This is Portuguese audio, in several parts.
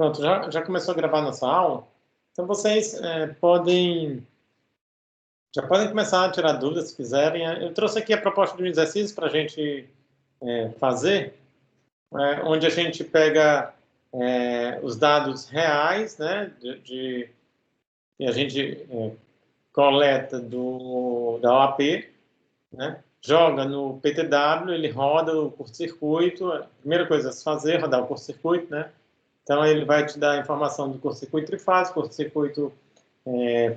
Pronto, já começou a gravar nossa aula. Então, vocês já podem começar a tirar dúvidas se quiserem. Eu trouxe aqui a proposta de um exercício para a gente fazer, onde a gente pega os dados reais, né, e a gente coleta da OAP, né, joga no PTW, ele roda o curto-circuito. A primeira coisa a se fazer é rodar o curto-circuito, né? Então, ele vai te dar a informação do curto-circuito trifásico, curto-circuito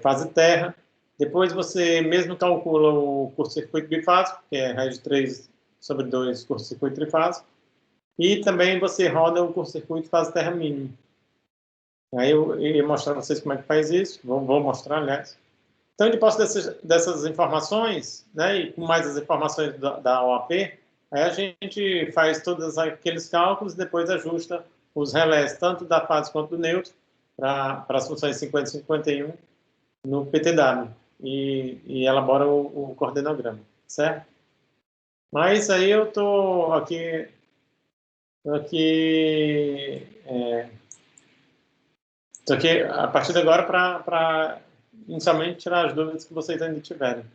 fase terra. Depois, você mesmo calcula o curto-circuito bifásico, que é raiz de 3 sobre 2 curto-circuito trifásico. E também você roda o curto-circuito fase terra mínimo. Aí eu ia mostrar para vocês como é que faz isso. Vou mostrar, aliás. Então, depois dessas informações, né, e com mais as informações da OAP, aí a gente faz todos aqueles cálculos e depois ajusta os relés, tanto da fase quanto do neutro, para as funções 50 e 51 no PTW e elabora o coordenograma, certo? Mas aí eu estou aqui a partir de agora para inicialmente tirar as dúvidas que vocês ainda tiverem.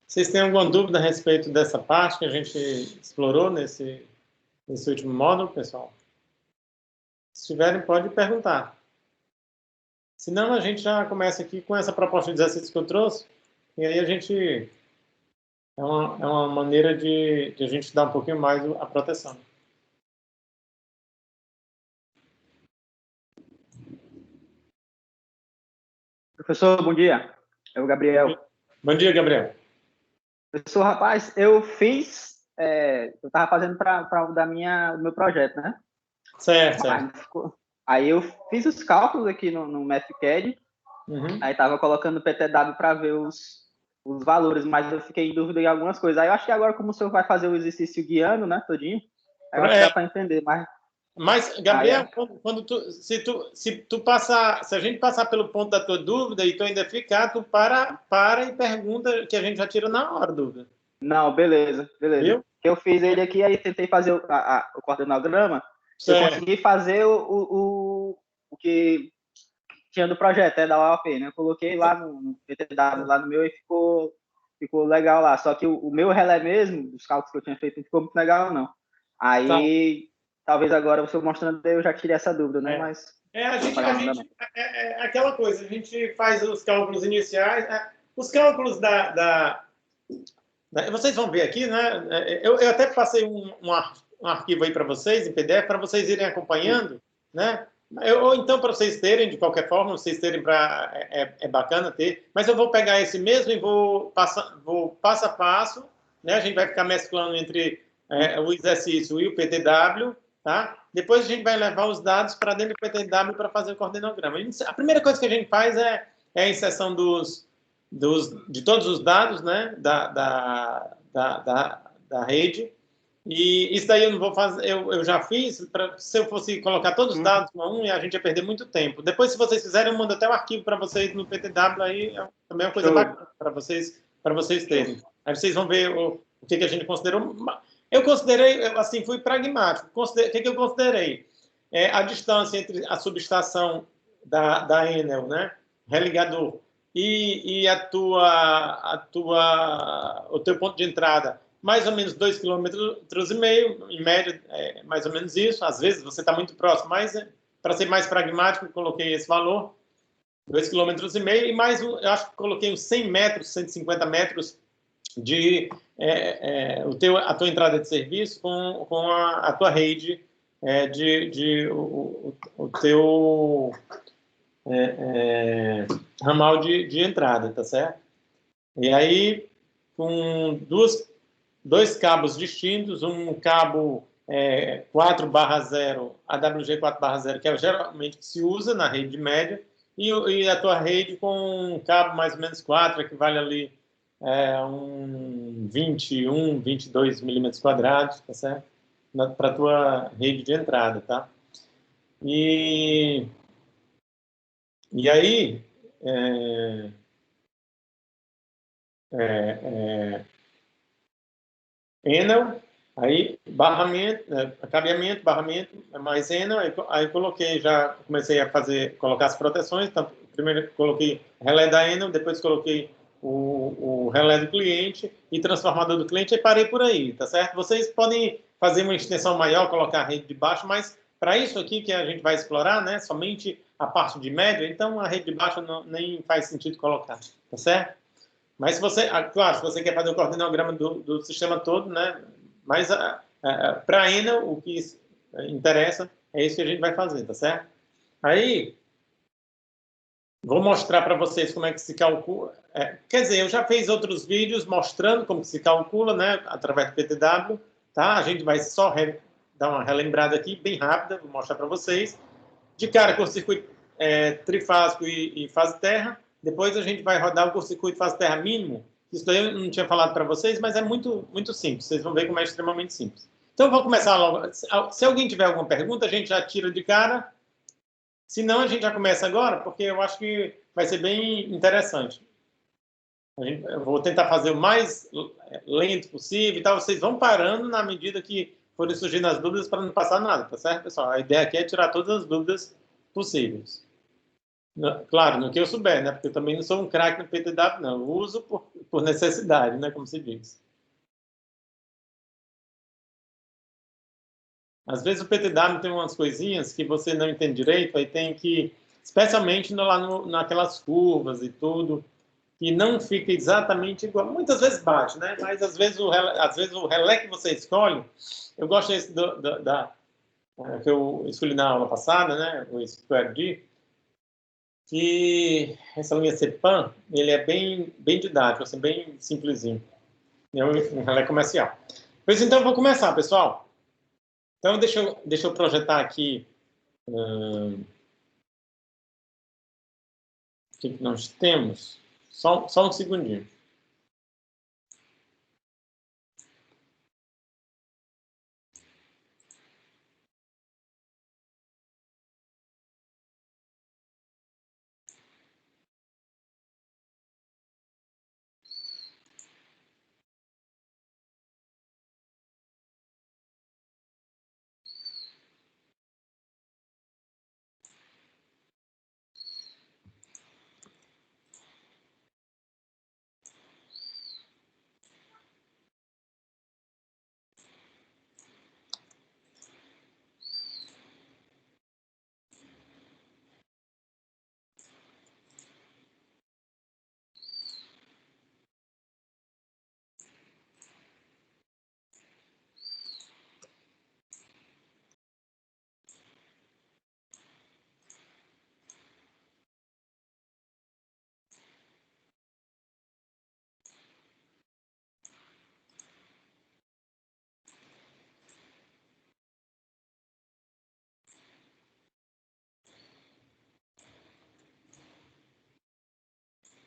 Vocês têm alguma dúvida a respeito dessa parte que a gente explorou nesse último módulo, pessoal? Se tiverem, pode perguntar. Senão, a gente já começa aqui com essa proposta de exercício que eu trouxe, e aí a gente... É uma maneira de a gente dar um pouquinho mais a proteção. Professor, bom dia. É o Gabriel. Bom dia, Gabriel. Professor, rapaz, eu fiz... eu estava fazendo para do meu projeto, né? Certo. Aí eu fiz os cálculos aqui no MathCAD, aí estava colocando o PTW para ver os valores, mas eu fiquei em dúvida em algumas coisas. Aí eu acho que agora, como o senhor vai fazer o exercício guiando, né, todinho, aí eu acho que dá para entender, Mas, Gabriel, se a gente passar pelo ponto da tua dúvida e tu ainda ficar, tu para e pergunta, que a gente já tira na hora a dúvida. Não, beleza. Viu? Eu fiz ele aqui, aí tentei fazer o coordenograma, eu consegui fazer o que tinha do projeto, da UAP, né? Eu coloquei lá no PTW, lá no meu, e ficou legal lá. Só que o meu relé mesmo, dos cálculos que eu tinha feito, não ficou muito legal, não. Aí, talvez agora, você mostrando, eu já tirei essa dúvida, né? Mas... aquela coisa, a gente faz os cálculos iniciais, os cálculos vocês vão ver aqui, né? Eu até passei um arquivo aí para vocês, em PDF, para vocês irem acompanhando, né? Ou então, para vocês terem, de qualquer forma, vocês terem é bacana ter, mas eu vou pegar esse mesmo e vou passo a passo, né? A gente vai ficar mesclando entre o exercício e o PTW, tá? Depois a gente vai levar os dados para dentro do PTW para fazer o coordenograma. A primeira coisa que a gente faz é a inserção de todos os dados, né? Da rede. E isso daí eu não vou fazer, eu já fiz, se eu fosse colocar todos os dados um a um, a gente ia perder muito tempo. Depois, se vocês quiserem, eu mando até o arquivo para vocês no PTW, aí também é uma coisa bacana para vocês terem. Aí vocês vão ver o que a gente considerou. Eu considerei, assim, fui pragmático. O que eu considerei? A distância entre a subestação da Enel, né, religador, e o teu ponto de entrada, mais ou menos 2,5 km, em média, é mais ou menos isso. Às vezes você está muito próximo, mas para ser mais pragmático, coloquei esse valor, 2,5 km, e mais, eu acho que coloquei uns 100 metros, 150 metros de a tua entrada de serviço com a tua rede, o teu ramal de entrada, tá certo? E aí, com dois cabos distintos, um cabo 4/0, AWG 4/0, que é geralmente que se usa na rede média, e a tua rede com um cabo mais ou menos 4, equivale ali um 21, 22 milímetros quadrados, tá certo? Para a tua rede de entrada, tá? E aí, Enel, aí barramento, cabeamento, barramento, mais Enel, aí coloquei, já comecei a colocar as proteções, então, primeiro coloquei relé da Enel, depois coloquei o relé do cliente e transformador do cliente, e parei por aí, tá certo? Vocês podem fazer uma extensão maior, colocar a rede de baixo, mas para isso aqui que a gente vai explorar, né, somente a parte de média, então a rede de baixo nem faz sentido colocar, tá certo? Mas se você, claro, se você quer fazer o coordenograma do sistema todo, né? Mas para a Enel, o que interessa é isso que a gente vai fazer, tá certo? Aí, vou mostrar para vocês como é que se calcula. Quer dizer, eu já fiz outros vídeos mostrando como se calcula, né? Através do PTW, tá? A gente vai só dar uma relembrada aqui, bem rápida, vou mostrar para vocês. De cara, curto-circuito trifásico e fase terra. Depois a gente vai rodar o curto-circuito fase terra mínimo. Isso daí eu não tinha falado para vocês, mas é muito, muito simples. Vocês vão ver como é extremamente simples. Então, eu vou começar logo. Se alguém tiver alguma pergunta, a gente já tira de cara. Se não, a gente já começa agora, porque eu acho que vai ser bem interessante. Eu vou tentar fazer o mais lento possível e tal. Vocês vão parando na medida que forem surgindo as dúvidas para não passar nada, tá certo, pessoal? A ideia aqui é tirar todas as dúvidas possíveis. Claro, no que eu souber, né? Porque eu também não sou um craque no PTW, não. Eu uso por necessidade, né? Como se diz. Às vezes o PTW tem umas coisinhas que você não entende direito, aí tem que, especialmente naquelas curvas e tudo, que não fica exatamente igual. Muitas vezes bate, né? Mas às vezes o relé que você escolhe, eu gosto desse que eu escolhi na aula passada, né? O Square D, que essa linha CPAN, ele é bem didático, assim, bem simplesinho. É um relé comercial. Pois então, eu vou começar, pessoal. Então, deixa eu projetar aqui o que nós temos. Só um segundinho.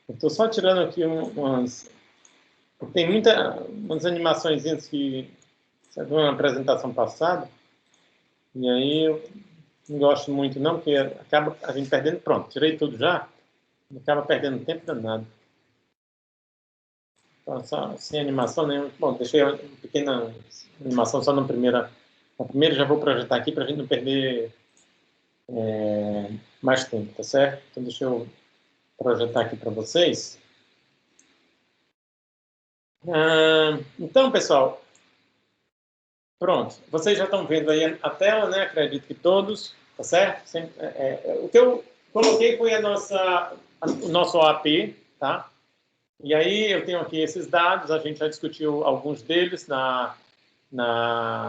Eu estou só tirando aqui umas... Tem umas animações que você viu na apresentação passada, e aí eu não gosto muito não, porque acaba a gente perdendo. Pronto, tirei tudo já, acaba perdendo tempo danado. Então, sem animação nenhuma. Bom, deixei uma pequena animação só na primeira. Na primeira já vou projetar aqui para a gente não perder mais tempo, tá certo? Então deixa eu projetar aqui para vocês. Então, pessoal, pronto. Vocês já estão vendo aí a tela, né? Acredito que todos, tá certo? O que eu coloquei foi o nosso OAP, tá? E aí eu tenho aqui esses dados, a gente já discutiu alguns deles na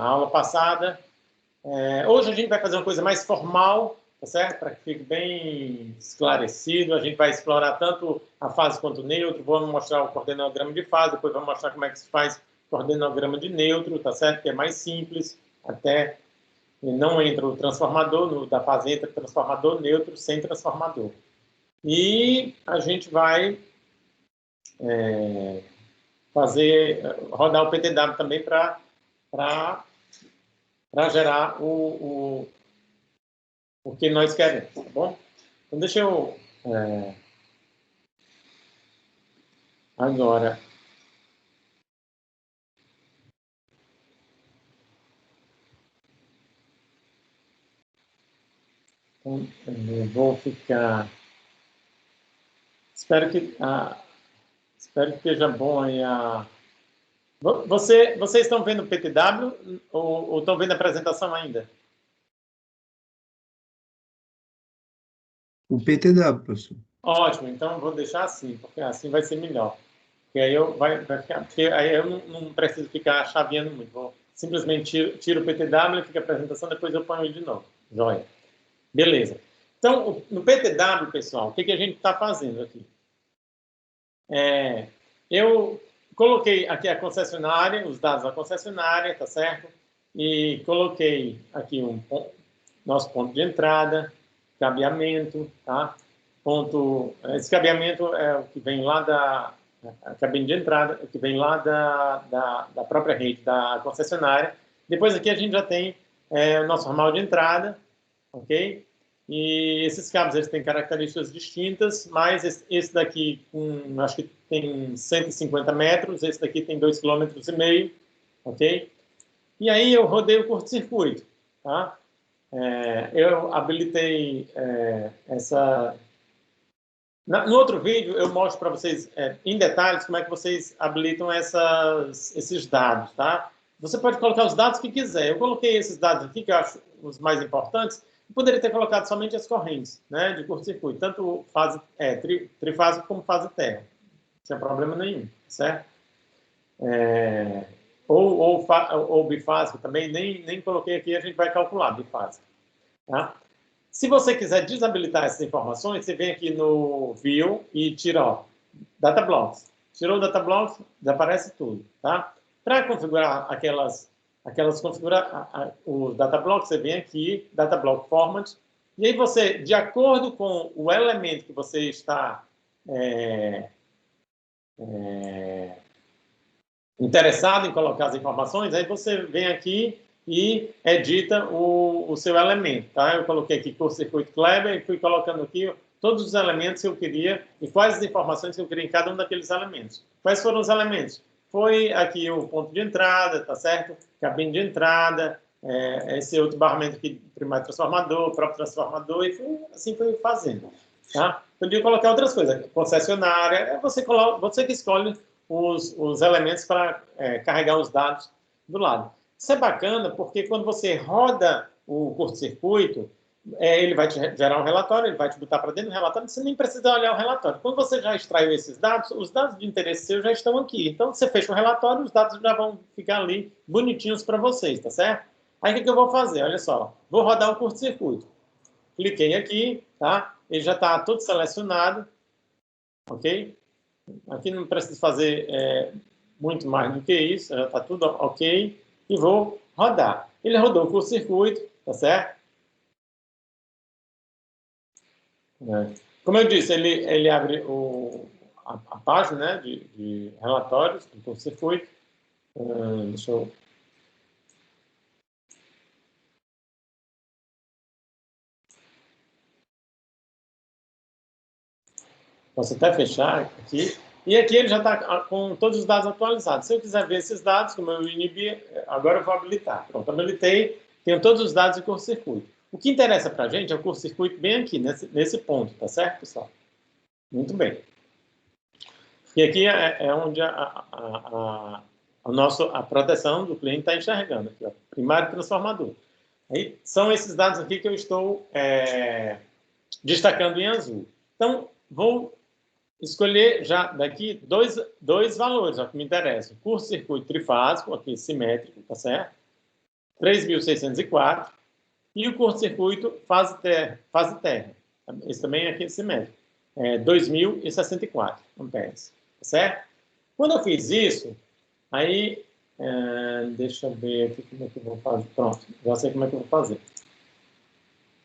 aula passada. Hoje a gente vai fazer uma coisa mais formal, tá certo? Para que fique bem esclarecido. A gente vai explorar tanto a fase quanto o neutro. Vamos mostrar o coordenograma de fase, depois vamos mostrar como é que se faz o coordenograma de neutro, tá certo? Que é mais simples, até não entra o transformador, da fase entra transformador, neutro, sem transformador. E a gente vai rodar o PTW também para gerar o que nós queremos, tá bom? Então, deixa eu agora eu vou ficar. Espero que esteja bom aí Vocês estão vendo o PTW ou estão vendo a apresentação ainda? O PTW, professor. Ótimo, então vou deixar assim, porque assim vai ser melhor. Porque aí eu não preciso ficar chaveando muito. Vou simplesmente tiro o PTW, fica a apresentação, depois eu ponho ele de novo. Joia. Beleza. Então, no PTW, pessoal, o que a gente está fazendo aqui? Eu coloquei aqui a concessionária, os dados da concessionária, tá certo? E coloquei aqui nosso ponto de entrada, cabeamento, tá? Esse cabeamento é o que vem lá da cabine de entrada, que vem lá da própria rede da concessionária. Depois aqui a gente já tem o nosso ramal de entrada, ok? E esses cabos eles têm características distintas, mas esse daqui acho que tem 150 metros, esse daqui tem 2,5 km, ok? E aí eu rodei o curto-circuito, tá? Eu habilitei essa... No outro vídeo eu mostro para vocês em detalhes como é que vocês habilitam esses dados, tá? Você pode colocar os dados que quiser. Eu coloquei esses dados aqui, que eu acho os mais importantes. Eu poderia ter colocado somente as correntes, né, de curto-circuito, tanto trifásico como fase terra. Não tinha problema nenhum, certo? Ou bifásico também, nem coloquei aqui, a gente vai calcular bifásico, tá? Se você quiser desabilitar essas informações, você vem aqui no View e tira, ó, Data Blocks. Tirou o Data Blocks, desaparece tudo, tá? Para configurar os Data Blocks, você vem aqui, Data Block Format, e aí você, de acordo com o elemento que você está interessado em colocar as informações, aí você vem aqui e edita o seu elemento, tá? Eu coloquei aqui curto-circuito Kleber e fui colocando aqui todos os elementos que eu queria e quais as informações que eu queria em cada um daqueles elementos. Quais foram os elementos? Foi aqui o ponto de entrada, tá certo? Cabine de entrada, esse outro barramento aqui, primário transformador, próprio transformador, e assim foi fazendo, tá? Podia colocar outras coisas, concessionária, você que escolhe os elementos para carregar os dados do lado. Isso é bacana porque quando você roda o curto-circuito, ele vai te gerar um relatório, ele vai te botar para dentro do relatório, você nem precisa olhar o relatório. Quando você já extraiu esses dados, os dados de interesse seu já estão aqui. Então, você fecha o relatório, os dados já vão ficar ali bonitinhos para vocês, tá certo? Aí, o que eu vou fazer? Olha só, vou rodar o curto-circuito. Cliquei aqui, tá? Ele já está todo selecionado, ok? Aqui não preciso fazer muito mais do que isso, já está tudo ok. E vou rodar. Ele rodou o curto-circuito, tá certo? Como eu disse, ele abre a página, né, de relatórios do curto-circuito. Deixa eu... Posso até fechar aqui. E aqui ele já está com todos os dados atualizados. Se eu quiser ver esses dados, como eu inibi, agora eu vou habilitar. Pronto, habilitei, tenho todos os dados de curto-circuito. O que interessa para a gente é o curto-circuito bem aqui, nesse ponto, tá certo, pessoal? Muito bem. que aqui é onde a proteção do cliente está enxergando, aqui, ó, primário transformador. Aí, são esses dados aqui que eu estou destacando em azul. Então, vou escolher já daqui dois valores, ó, que me interessam. Curto-circuito trifásico, aqui simétrico, tá certo? 3.604. E o curto-circuito fase terra. Esse também aqui é simétrico. 2.064 amperes, tá certo? Quando eu fiz isso, aí, deixa eu ver aqui como é que eu vou fazer. Pronto, já sei como é que eu vou fazer.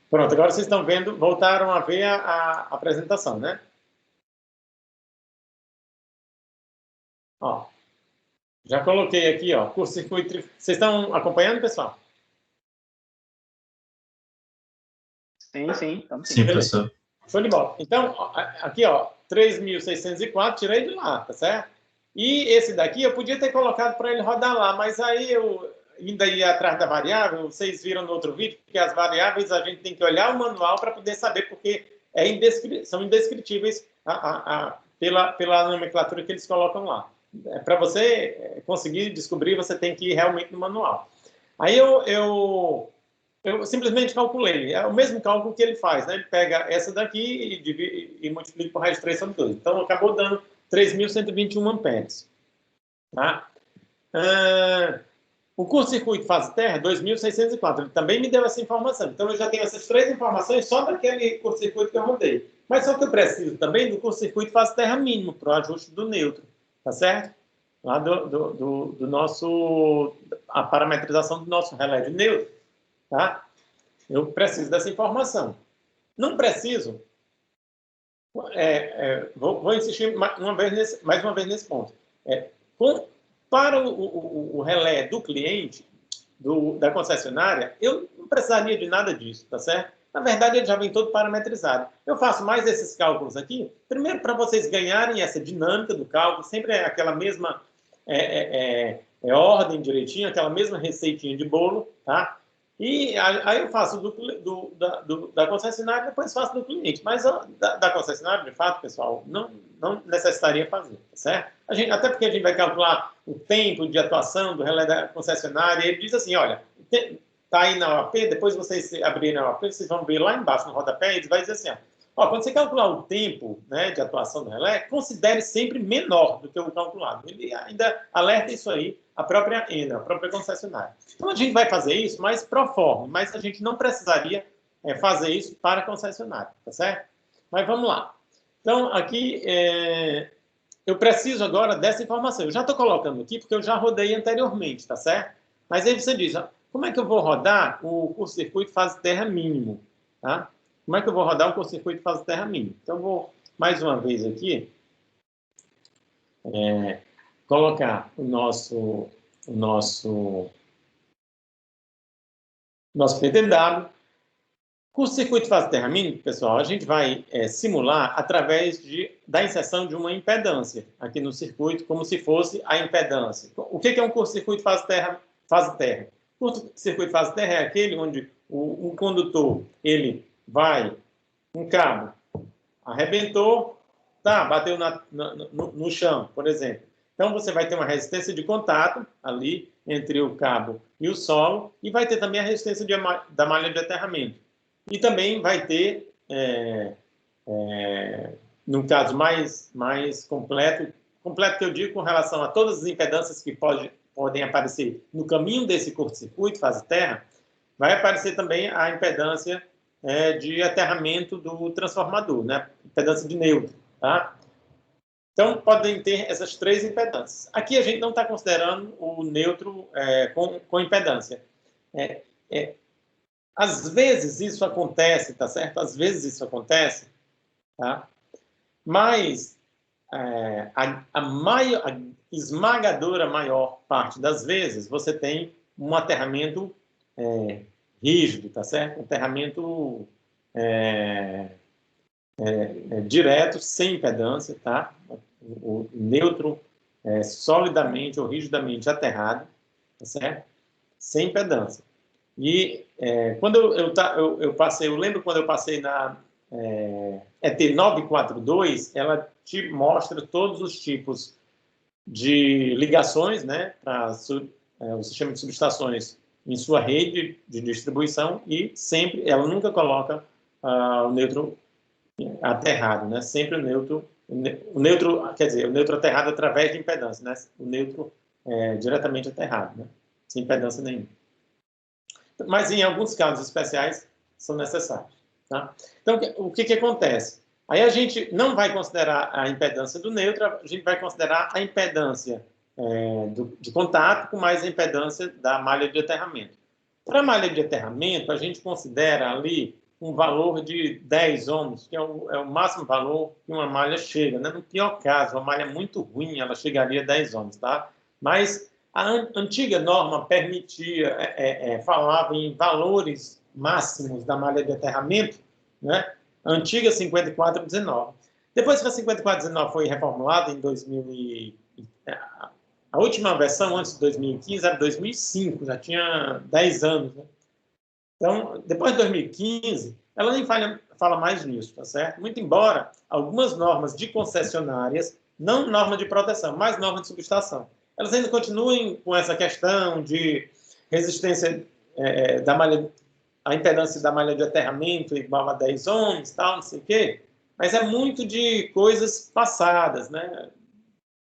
Pronto, agora vocês estão vendo, voltaram a ver a apresentação, né? Ó, já coloquei aqui, ó, curto-circuito. Vocês estão acompanhando, pessoal? Sim. Sim, professor. Show de bola. Então, aqui, ó, 3.604, tirei de lá, tá certo? E esse daqui eu podia ter colocado para ele rodar lá, mas aí eu ainda ia atrás da variável. Vocês viram no outro vídeo que as variáveis a gente tem que olhar o manual para poder saber, porque são indescritíveis pela nomenclatura que eles colocam lá. Para você conseguir descobrir, você tem que ir realmente no manual. Aí eu simplesmente calculei. É o mesmo cálculo que ele faz, né? Ele pega essa daqui e multiplica por raiz de 3 sobre 2. Então, acabou dando 3.121 amperes. Tá? O curto-circuito fase terra, 2.604. Ele também me deu essa informação. Então, eu já tenho essas 3 informações só daquele curto-circuito que eu rodei. Mas só que eu preciso também do curto-circuito fase terra mínimo, para o ajuste do neutro. Tá certo? Lá do nosso... a parametrização do nosso relé de neutro. Tá? Eu preciso dessa informação. Não preciso... vou insistir mais uma vez nesse ponto. Para o relé do cliente, da concessionária, eu não precisaria de nada disso, tá certo? Na verdade, ele já vem todo parametrizado. Eu faço mais esses cálculos aqui, primeiro para vocês ganharem essa dinâmica do cálculo, sempre é aquela mesma ordem direitinho, aquela mesma receitinha de bolo, tá? E aí eu faço da concessionária, depois faço do cliente. Mas da concessionária, de fato, pessoal, não necessitaria fazer, tá certo? Até porque a gente vai calcular o tempo de atuação do relé da concessionária, e ele diz assim, olha, está aí na OAP, depois vocês abrirem a OAP, vocês vão ver lá embaixo no rodapé, ele vai dizer assim, ó, quando você calcular o tempo, né, de atuação do relé, considere sempre menor do que o calculado. Ele ainda alerta isso aí, a própria ENA, a própria concessionária. Então, a gente vai fazer isso mais pro forma, mas a gente não precisaria fazer isso para a concessionária, tá certo? Mas vamos lá. Então, aqui, eu preciso agora dessa informação. Eu já estou colocando aqui porque eu já rodei anteriormente, tá certo? Mas aí você diz, como é que eu vou rodar o curto-circuito fase terra mínimo, tá? Como é que eu vou rodar o curto-circuito fase terra mínimo? Então, eu vou, mais uma vez aqui, colocar o nosso PTW. Curto-circuito fase terra mínimo, pessoal, a gente vai simular através da inserção de uma impedância aqui no circuito, como se fosse a impedância. O que é um curto-circuito fase terra? Curto-circuito fase terra é aquele onde o condutor, ele vai, um cabo arrebentou, bateu no chão, por exemplo. Então, você vai ter uma resistência de contato ali entre o cabo e o solo, e vai ter também a resistência da malha de aterramento. E também vai ter, no caso mais completo que eu digo com relação a todas as impedâncias que podem aparecer no caminho desse curto-circuito, fase terra, vai aparecer também a impedância de aterramento do transformador, né? Impedância de neutro, tá? Então, podem ter essas 3 impedâncias. Aqui a gente não está considerando o neutro com impedância. Às vezes isso acontece, tá certo? Às vezes isso acontece, tá? Mas a esmagadora maior parte das vezes você tem um aterramento rígido, tá certo? Um aterramento direto, sem impedância, tá? O neutro solidamente ou rigidamente aterrado, tá certo? Sem impedância. E quando eu lembro quando eu passei ET942, ela te mostra todos os tipos de ligações, né, para o sistema de subestações em sua rede de distribuição, e sempre, ela nunca coloca o neutro aterrado, né, sempre o neutro, quer dizer, o neutro aterrado através de impedância, né, o neutro diretamente aterrado, né, sem impedância nenhuma. Mas em alguns casos especiais são necessários. Tá? Então, o que acontece? Aí a gente não vai considerar a impedância do neutro, a gente vai considerar a impedância de contato com mais a impedância da malha de aterramento. Para a malha de aterramento, a gente considera ali um valor de 10 ohms, que é o máximo valor que uma malha chega. Né? No pior caso, uma malha muito ruim, ela chegaria a 10 ohms. Tá? Mas a antiga norma permitia, falava em valores máximos da malha de aterramento, né? A antiga 5419. Depois que a 5419 foi reformulada em 2000 a última versão antes de 2015 era 2005, já tinha 10 anos, né? Então, depois de 2015, ela nem fala mais nisso, tá certo? Muito embora algumas normas de concessionárias, não norma de proteção, mas norma de subestação, elas ainda continuem com essa questão de resistência da malha, a impedância da malha de aterramento igual a 10 ohms, tal, não sei o quê, mas é muito de coisas passadas, né?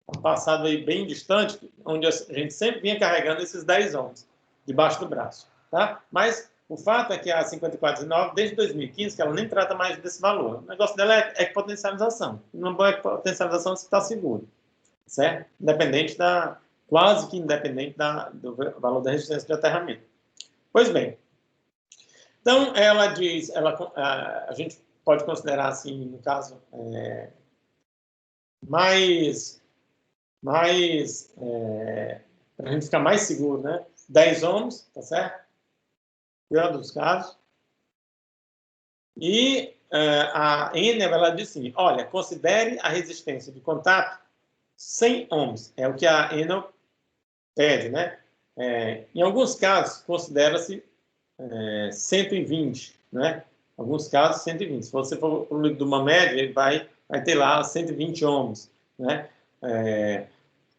Um passado aí bem distante, onde a gente sempre vinha carregando esses 10 ohms debaixo do braço, tá? Mas o fato é que a 5419, desde 2015, que ela nem trata mais desse valor. O negócio dela é equipotencialização. Uma boa equipotencialização você está seguro, certo? Quase que independente do valor da resistência de aterramento. Pois bem, então ela diz, a gente pode considerar assim, no caso, para a gente ficar mais seguro, né? 10 ohms, tá certo? Pior dos casos. E a Enel, ela diz assim, olha, considere a resistência de contato 100 ohms. É o que a Enel pede, né? Em alguns casos, considera-se 120, né? Em alguns casos, 120. Se você for de uma média, ele vai ter lá 120 ohms, né?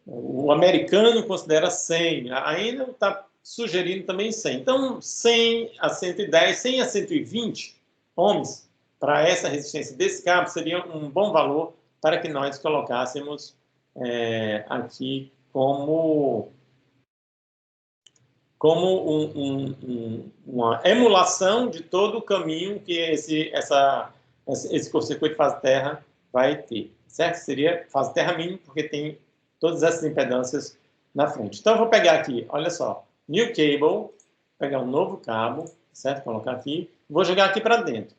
O americano considera 100. A Enel está sugerindo também 100. Então, 100 a 110, 100 a 120 ohms para essa resistência desse cabo seria um bom valor para que nós colocássemos aqui como uma emulação de todo o caminho que esse curto-circuito fase terra vai ter, certo? Seria fase terra mínimo, porque tem todas essas impedâncias na frente. Então, eu vou pegar aqui, olha só, new cable, pegar um novo cabo, certo? Colocar aqui, vou jogar aqui para dentro,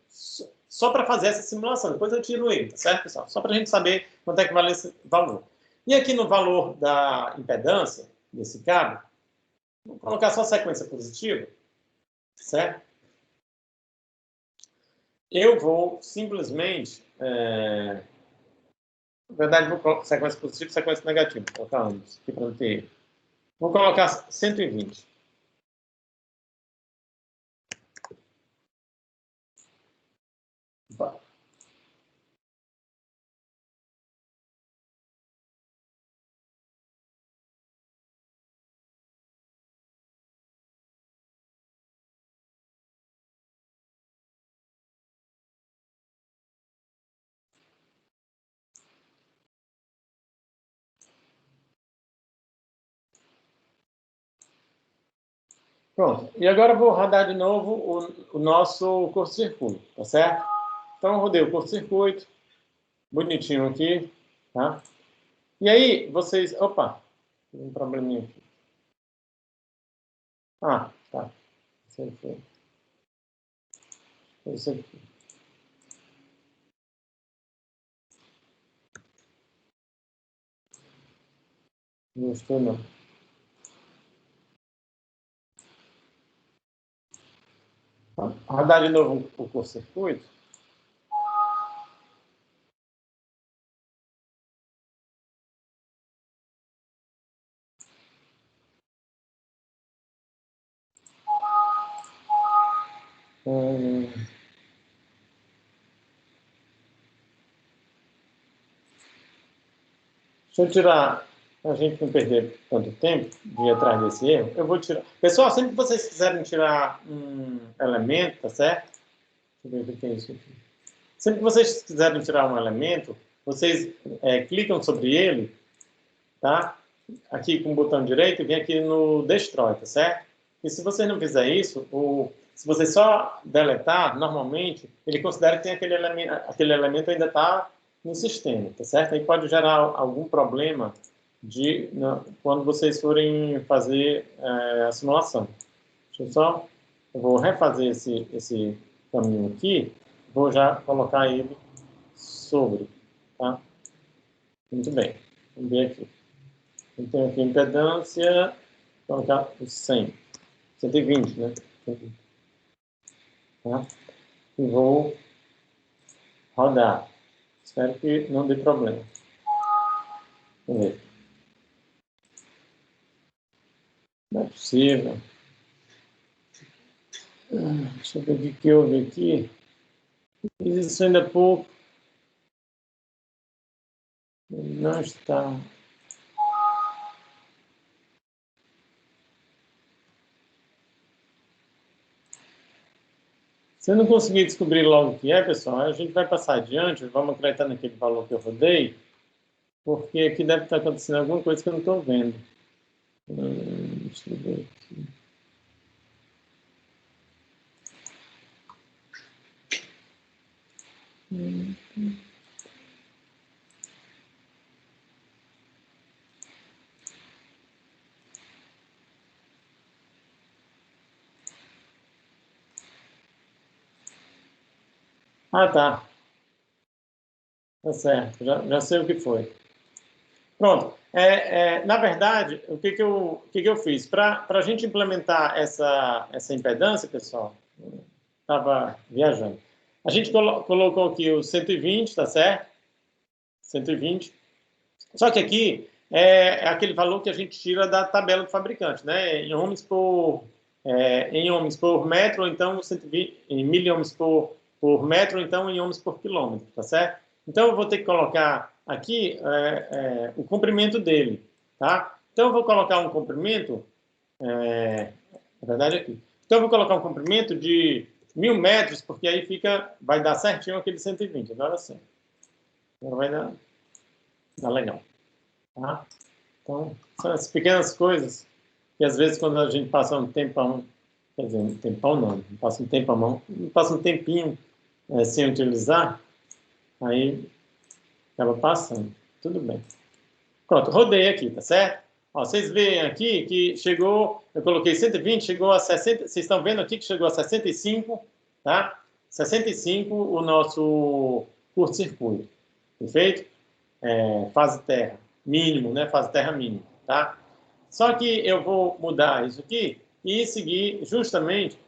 só para fazer essa simulação. Depois eu tiro ele, tá certo, pessoal? Só para a gente saber quanto é que vale esse valor. E aqui no valor da impedância desse cabo, vou colocar só sequência positiva, certo? Eu vou simplesmente, na verdade, vou colocar sequência positiva e sequência negativa, vou colocar ambos aqui para não ter erro. Vou colocar 120. Opa. Pronto. E agora eu vou rodar de novo o nosso curto-circuito, tá certo? Então, eu rodei o curto-circuito, bonitinho aqui, tá? E aí, vocês... Opa, tem um probleminha aqui. Ah, tá. Isso aqui. Não estou, não. Rodar de novo o curto-circuito. Deixa eu tirar, para a gente não perder tanto tempo de ir atrás desse erro, eu vou tirar. Pessoal, sempre que vocês quiserem tirar um elemento, tá certo? Deixa eu ver o que é isso aqui. Sempre que vocês quiserem tirar um elemento, vocês clicam sobre ele, tá? Aqui com o botão direito e vem aqui no Destroy, tá certo? E se você não fizer isso, se você só deletar, normalmente, ele considera que tem aquele elemento ainda está no sistema, tá certo? Aí pode gerar algum problema quando vocês forem fazer a simulação. Eu vou refazer esse caminho aqui, vou já colocar ele sobre, tá? Muito bem, vamos ver aqui. Então, aqui a impedância, vou colocar o 100, 120, né? Tá? E vou rodar. Espero que não dê problema. Vamos ver. Não é possível. Deixa eu ver o que houve aqui. Fiz isso ainda há pouco. Não está. Se eu não conseguir descobrir logo o que é, pessoal, a gente vai passar adiante, vamos acreditar naquele valor que eu rodei, porque aqui deve estar acontecendo alguma coisa que eu não estou vendo. Deixa eu ver aqui. Ah, tá. Tá certo, já sei o que foi. Pronto. Na verdade, o que eu fiz? Para a gente implementar essa impedância, pessoal, estava viajando. A gente colocou aqui o 120, tá certo? 120. Só que aqui é aquele valor que a gente tira da tabela do fabricante, né? Em ohms por metro, ou então 120, em miliohms por metro, ou então em ohms por quilômetro, tá certo? Então eu vou ter que colocar aqui o comprimento dele, tá? Então eu vou colocar um comprimento, na verdade aqui. Então eu vou colocar um comprimento de 1000 metros, porque aí vai dar certinho aquele 120. Agora sim. Agora vai dar legal. Tá? Então, são essas pequenas coisas que às vezes quando a gente passa um tempão, quer dizer, um tempão não passa um tempo a mão, passa um tempinho sem utilizar, aí acaba passando. Tudo bem. Pronto, rodei aqui, tá certo? Ó, vocês veem aqui que chegou, eu coloquei 120, chegou a 60, vocês estão vendo aqui que chegou a 65, tá? 65 o nosso curto-circuito, perfeito? Fase terra, mínimo, né? Fase terra mínimo, tá? Só que eu vou mudar isso aqui e seguir justamente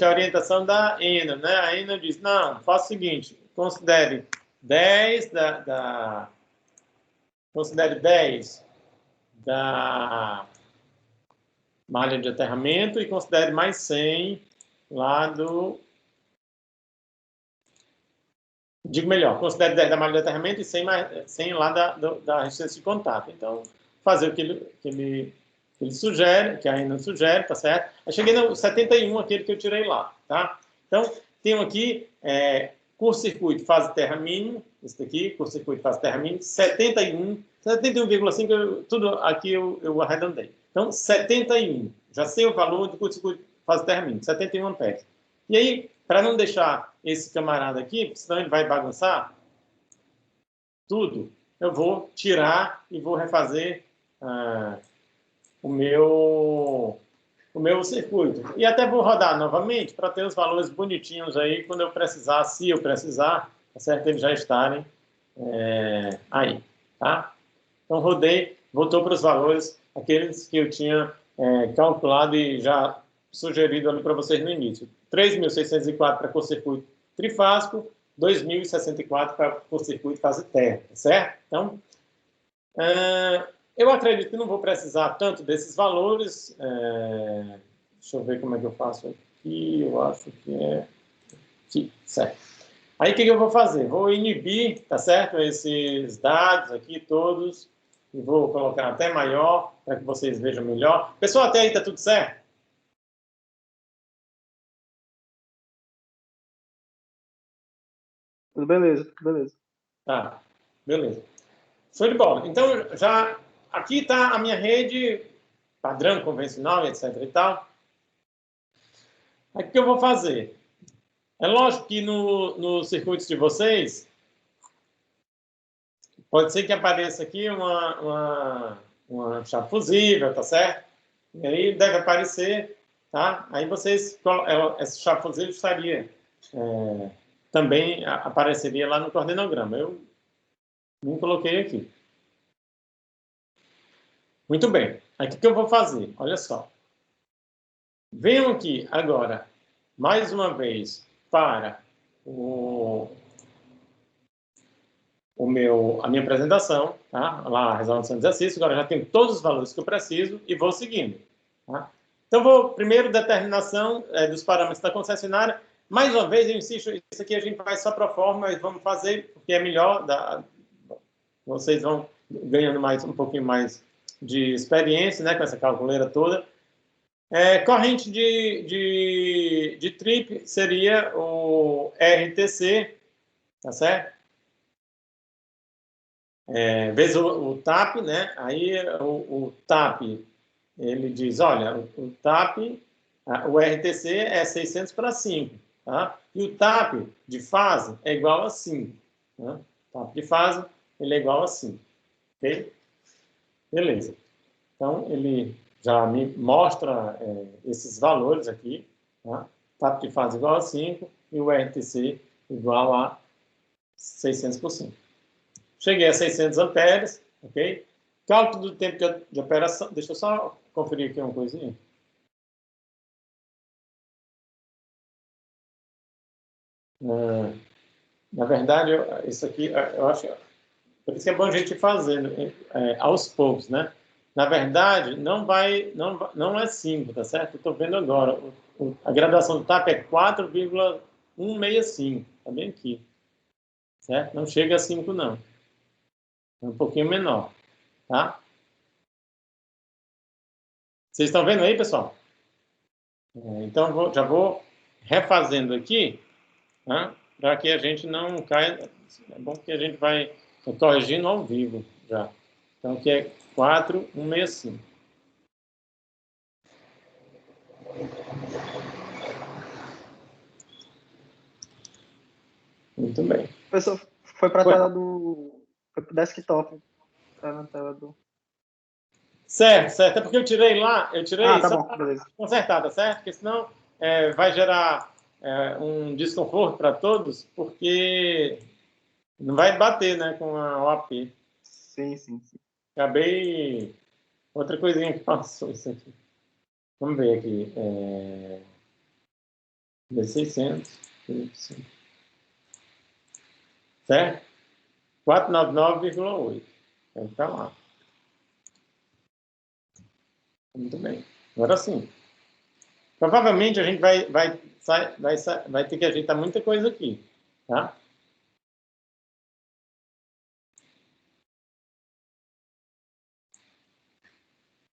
a orientação da ENA, né? A ENA diz, não, faça o seguinte, considere 10 considere 10 da malha de aterramento e considere mais 100 lá do... Digo melhor, considere 10 da malha de aterramento e 100 lá da resistência de contato. Então, fazer o que ele sugere, que ainda sugere, tá certo? Eu cheguei no 71, aquele que eu tirei lá, tá? Então, tenho aqui curto-circuito fase terra mínimo, esse daqui, curto-circuito fase terra mínimo, 71,5, tudo aqui eu arredondei. Então, 71, já sei o valor do curto-circuito fase terra mínimo, 71 amperes. E aí, para não deixar esse camarada aqui, senão ele vai bagunçar tudo, eu vou tirar e vou refazer o meu circuito. E até vou rodar novamente para ter os valores bonitinhos aí quando eu precisar, se eu precisar, tá certo? Eles já estarem aí, tá? Então, rodei, voltou para os valores, aqueles que eu tinha calculado e já sugerido ali para vocês no início. 3.604 para curto-circuito trifásico, 2.064 para curto-circuito fase terra, tá certo? Então, eu acredito que não vou precisar tanto desses valores. Deixa eu ver como é que eu faço aqui. Eu acho que é aqui, certo. Aí, o que eu vou fazer? Vou inibir, tá certo? Esses dados aqui todos. E vou colocar até maior, para que vocês vejam melhor. Pessoal, até aí está tudo certo? Tudo beleza, tudo beleza. Tá, beleza. Show de bola. Então, já aqui está a minha rede padrão, convencional, etc e tal. Aí, o que eu vou fazer? É lógico que no circuito de vocês, pode ser que apareça aqui uma chave fusível, tá certo? E aí deve aparecer, tá? Aí vocês, essa chave fusível estaria, também apareceria lá no coordenograma. Eu não coloquei aqui. Muito bem. Aí o que eu vou fazer? Olha só. Venham aqui agora, mais uma vez, para a minha apresentação, tá? Lá a resolução de exercício, agora já tenho todos os valores que eu preciso e vou seguindo. Tá? Então, vou primeiro determinação dos parâmetros da concessionária. Mais uma vez, eu insisto, isso aqui a gente faz só para forma, mas vamos fazer porque é melhor, vocês vão ganhando um pouquinho mais de experiência, né, com essa calculeira toda. Corrente de trip seria o RTC, tá certo? Vezes o TAP, né? Aí o TAP, ele diz, olha, o TAP, o RTC é 600 para 5, tá? E o TAP de fase é igual a 5, né? O TAP de fase, ele é igual a 5, ok? Beleza. Então, ele já me mostra esses valores aqui, tá? TAP de fase igual a 5 e o RTC igual a 600 por 5. Cheguei a 600 amperes, ok? Cálculo do tempo de operação. Deixa eu só conferir aqui uma coisinha. Na verdade, isso aqui, eu acho... Por isso que é bom a gente ir fazendo aos poucos, né? Na verdade, não é 5, tá certo? Estou vendo agora. A graduação do TAP é 4,165. Está bem aqui. Certo? Não chega a 5, não. É um pouquinho menor. Tá? Vocês estão vendo aí, pessoal? Então, já vou refazendo aqui, tá? Para que a gente não caia. É bom que a gente vai corrigindo ao vivo já. Então, aqui é 4,165. Muito bem. Professor, foi para a tela do... Foi para o desktop. Tá na tela do... Certo. É porque eu tirei lá, tá só bom, para beleza. consertar, tá certo? Porque senão vai gerar um desconforto para todos, porque não vai bater, né, com a OAP. Sim. Acabei... Outra coisinha que passou isso aqui. Vamos ver aqui. 600. Certo? 499,8. Então, tá lá. Muito bem. Agora sim. Provavelmente a gente vai ter que ajeitar muita coisa aqui. Tá?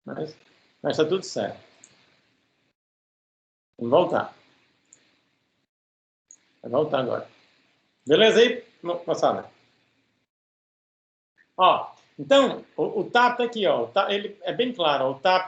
Mas está tudo certo. Vamos voltar. Vai voltar agora. Beleza aí, moçada? Ó, então, o TAP tá aqui, ó. Ele é bem claro, ó, o TAP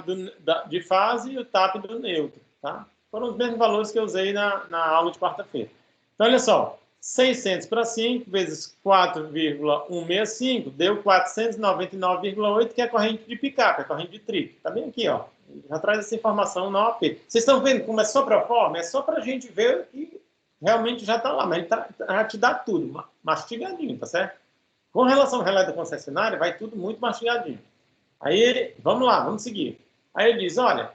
de fase e o TAP do neutro, tá? Foram os mesmos valores que eu usei na aula de quarta-feira. Então, olha só, 600 para 5 vezes 4,165 deu 499,8, que é a corrente de picape, a corrente de trip. Tá bem aqui, ó. Já traz essa informação na OAP. Vocês estão vendo como é só para forma? É só para a gente ver que realmente já está lá, mas ele já te dá tudo, mastigadinho, tá certo? Com relação ao relé da concessionária, vai tudo muito mastigadinho. Aí ele, vamos lá, vamos seguir. Aí ele diz, olha,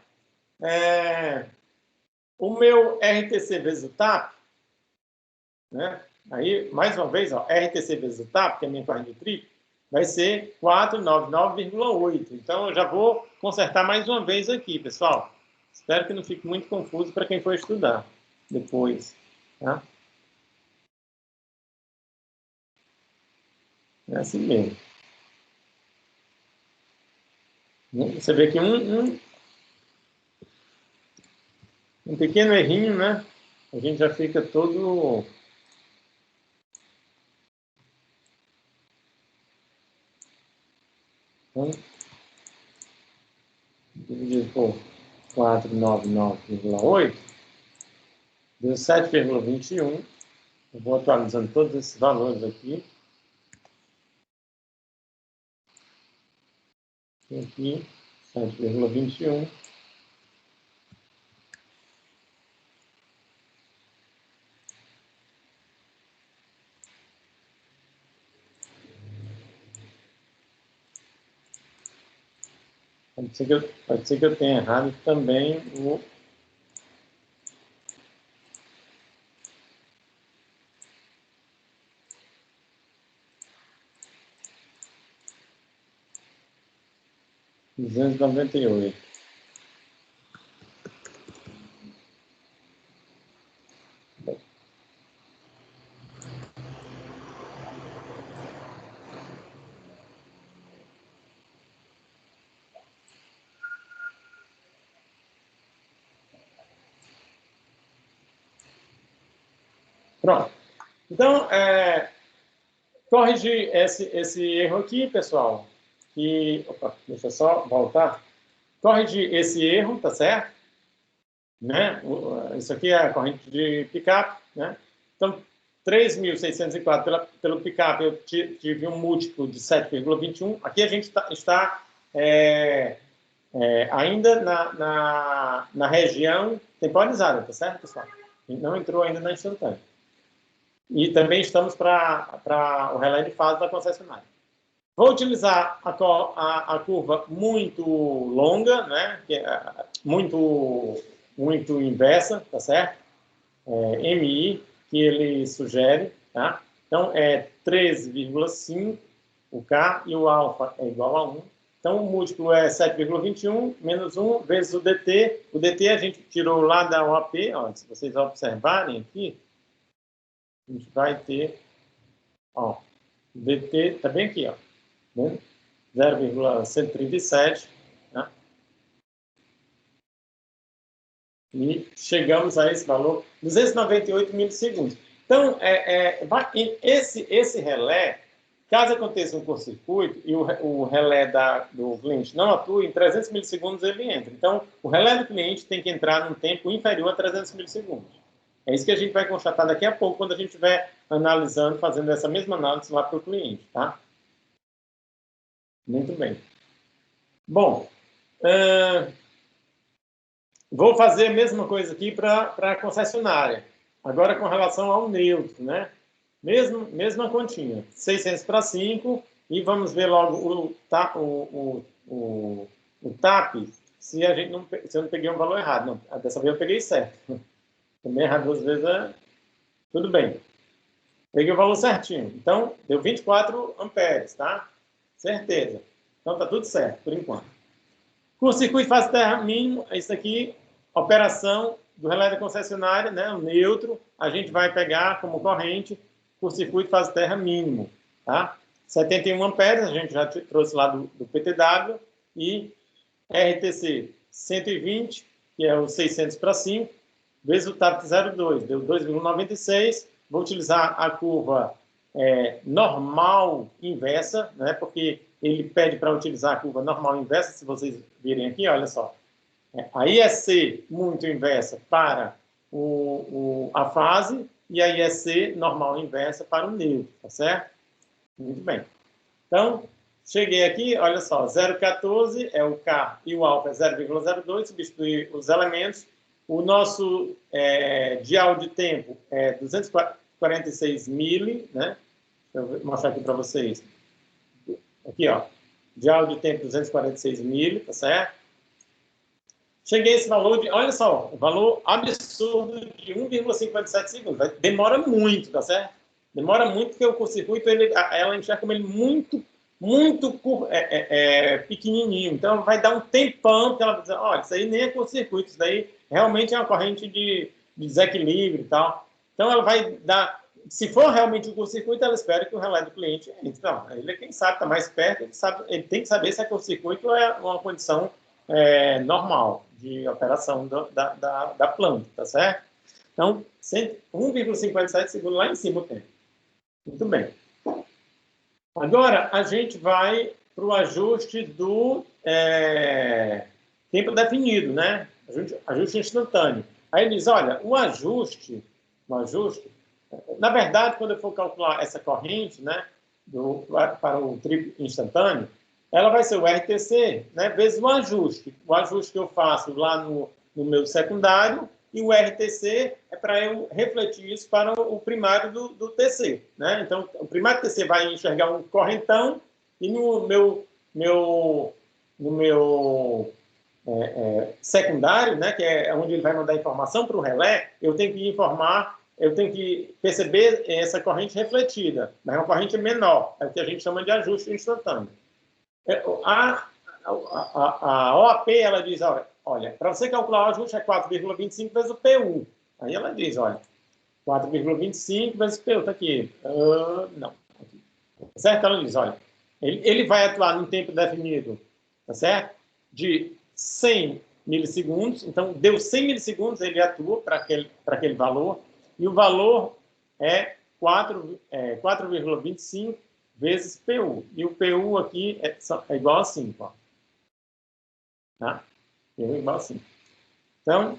o meu RTC vezes o TAP, né? Aí, mais uma vez, ó, RTC vezes o TAP, que é a minha corrente de trip, vai ser 499,8. Então, eu já vou consertar mais uma vez aqui, pessoal. Espero que não fique muito confuso para quem for estudar depois. Tá? É assim mesmo. Você vê que um pequeno errinho, né? A gente já fica todo... Então, dividido por 499,8, deu 7,21. Eu vou atualizando todos esses valores aqui. Aqui, 7,21. Pode ser que eu tenha errado também o... R$ 298. Pronto. Então, corrigir esse erro aqui, pessoal. Opa, deixa eu só voltar. Corrigir esse erro, tá certo? Né? Isso aqui é a corrente de picape, né? Então, 3.604 pelo picape, eu tive um múltiplo de 7,21. Aqui a gente está ainda na região temporalizada, tá certo, pessoal? A gente não entrou ainda na instantânea. E também estamos para o relé de fase da concessionária. Vou utilizar a curva muito longa, né? Muito inversa, tá certo? MI, que ele sugere, tá? Então, é 13,5 o K e o alfa é igual a 1. Então, o múltiplo é 7,21 menos 1 vezes o DT. O DT a gente tirou lá da OAP, ó, se vocês observarem aqui, a gente vai ter, ó, o DT está bem aqui, ó, né? 0,137, né? E chegamos a esse valor, 298 milissegundos. Então, esse relé, caso aconteça um curto-circuito e o relé do cliente não atue, em 300 milissegundos ele entra. Então, o relé do cliente tem que entrar num tempo inferior a 300 milissegundos. É isso que a gente vai constatar daqui a pouco, quando a gente estiver analisando, fazendo essa mesma análise lá para o cliente, tá? Muito bem. Bom, vou fazer a mesma coisa aqui para a concessionária. Agora com relação ao neutro, né? Mesma continha. 600 para 5 e vamos ver logo o TAP, se eu não peguei um valor errado. Não, dessa vez eu peguei certo. Também errado 2 vezes tudo bem. Peguei o valor certinho. Então, deu 24 amperes, tá? Certeza. Então, tá tudo certo, por enquanto. Curto-circuito fase terra mínimo, isso aqui, operação do relé da concessionária, né? O neutro, a gente vai pegar como corrente curto-circuito fase terra mínimo, tá? 71 amperes, a gente já trouxe lá do PTW, e RTC 120, que é o 600 para 5, vezes o TAP 0,2, deu 2,96. Vou utilizar a curva normal inversa, né, porque ele pede para utilizar a curva normal inversa, se vocês virem aqui, olha só. A IEC muito inversa para a fase e a IEC normal inversa para o neutro, tá certo? Muito bem. Então, cheguei aqui, olha só, 0,14 é o K e o alfa é 0,02, substituir os elementos. O nosso dial de tempo é 246 mili, né? Deixa eu mostrar aqui para vocês. Aqui, ó, dial de tempo 246 mili, tá certo? Cheguei a esse valor de, olha só, um valor absurdo de 1,57 segundos. Demora muito, tá certo? Demora muito porque o curto-circuito, ela enxerga como ele muito pequenininho. Então, vai dar um tempão que ela vai dizer, olha, isso aí nem é curto-circuito, isso daí realmente é uma corrente de desequilíbrio e tal. Então, ela vai dar se for realmente um curto-circuito, ela espera que o relé do cliente entre. Não, ele é quem sabe, está mais perto, ele tem que saber se é curto-circuito ou é uma condição normal de operação da planta, tá certo? Então, 1,57 segundos lá em cima o tempo. Muito bem. Agora, a gente vai para o ajuste do tempo definido, né? Ajuste instantâneo. Aí ele diz, olha, o ajuste, na verdade, quando eu for calcular essa corrente, né, para o trip instantâneo, ela vai ser o RTC, né, vezes o ajuste que eu faço lá no meu secundário, e o RTC é para eu refletir isso para o primário do TC, né? Então, o primário do TC vai enxergar um correntão, e no meu secundário, né, que é onde ele vai mandar informação para o relé, eu tenho que perceber essa corrente refletida, mas é uma corrente menor, é o que a gente chama de ajuste instantâneo. A OAP, ela diz, olha, para você calcular o ajuste é 4,25 vezes o PU. Aí ela diz, olha, 4,25 vezes o PU, está aqui. Não. Aqui. Certo? Ela diz, olha, ele vai atuar num tempo definido, tá certo? De 100 milissegundos. Então, deu 100 milissegundos, ele atua para aquele valor. E o valor é 4,25 vezes PU. E o PU aqui é igual a 5. Ó. Tá? PU é igual a 5. Então,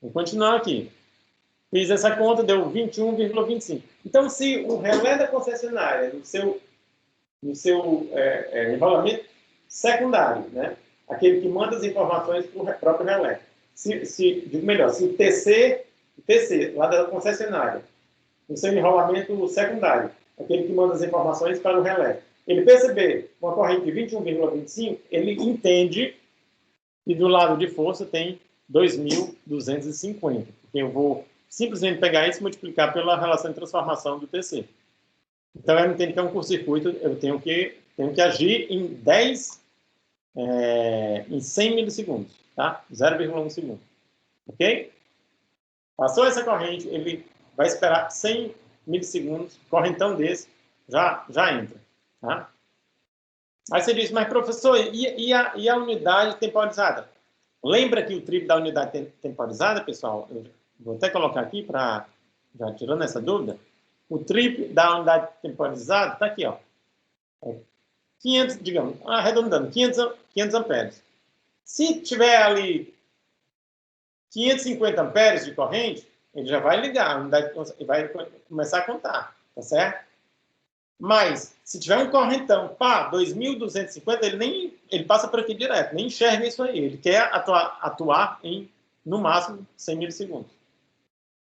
vou continuar aqui. Fiz essa conta, deu 21,25. Então, se o relé da concessionária, no seu enrolamento secundário, né? Aquele que manda as informações para o próprio relé. Digo melhor, se o TC, lá da concessionária, no seu enrolamento secundário, aquele que manda as informações para o relé, ele perceber uma corrente de 21,25, ele entende que do lado de força tem 2.250, porque eu vou simplesmente pegar isso e multiplicar pela relação de transformação do TC. Então, eu entendo que é um curto-circuito, eu tenho que agir em 100 milissegundos, tá? 0,1 segundo. Ok? Passou essa corrente, ele vai esperar 100 milissegundos, correntão desse, já entra, tá? Aí você diz, mas professor, e a unidade temporizada? Lembra que o triplo da unidade temporizada, pessoal, eu vou até colocar aqui para, já tirando essa dúvida, o triplo da unidade temporizada está aqui, ó. 500, digamos, arredondando, 500 amperes. Se tiver ali 550 amperes de corrente, ele já vai ligar, a unidade vai começar a contar, tá certo? Mas, se tiver um correntão, 2.250, ele passa por aqui direto, nem enxerga isso aí. Ele quer atuar em, no máximo, 100 milissegundos.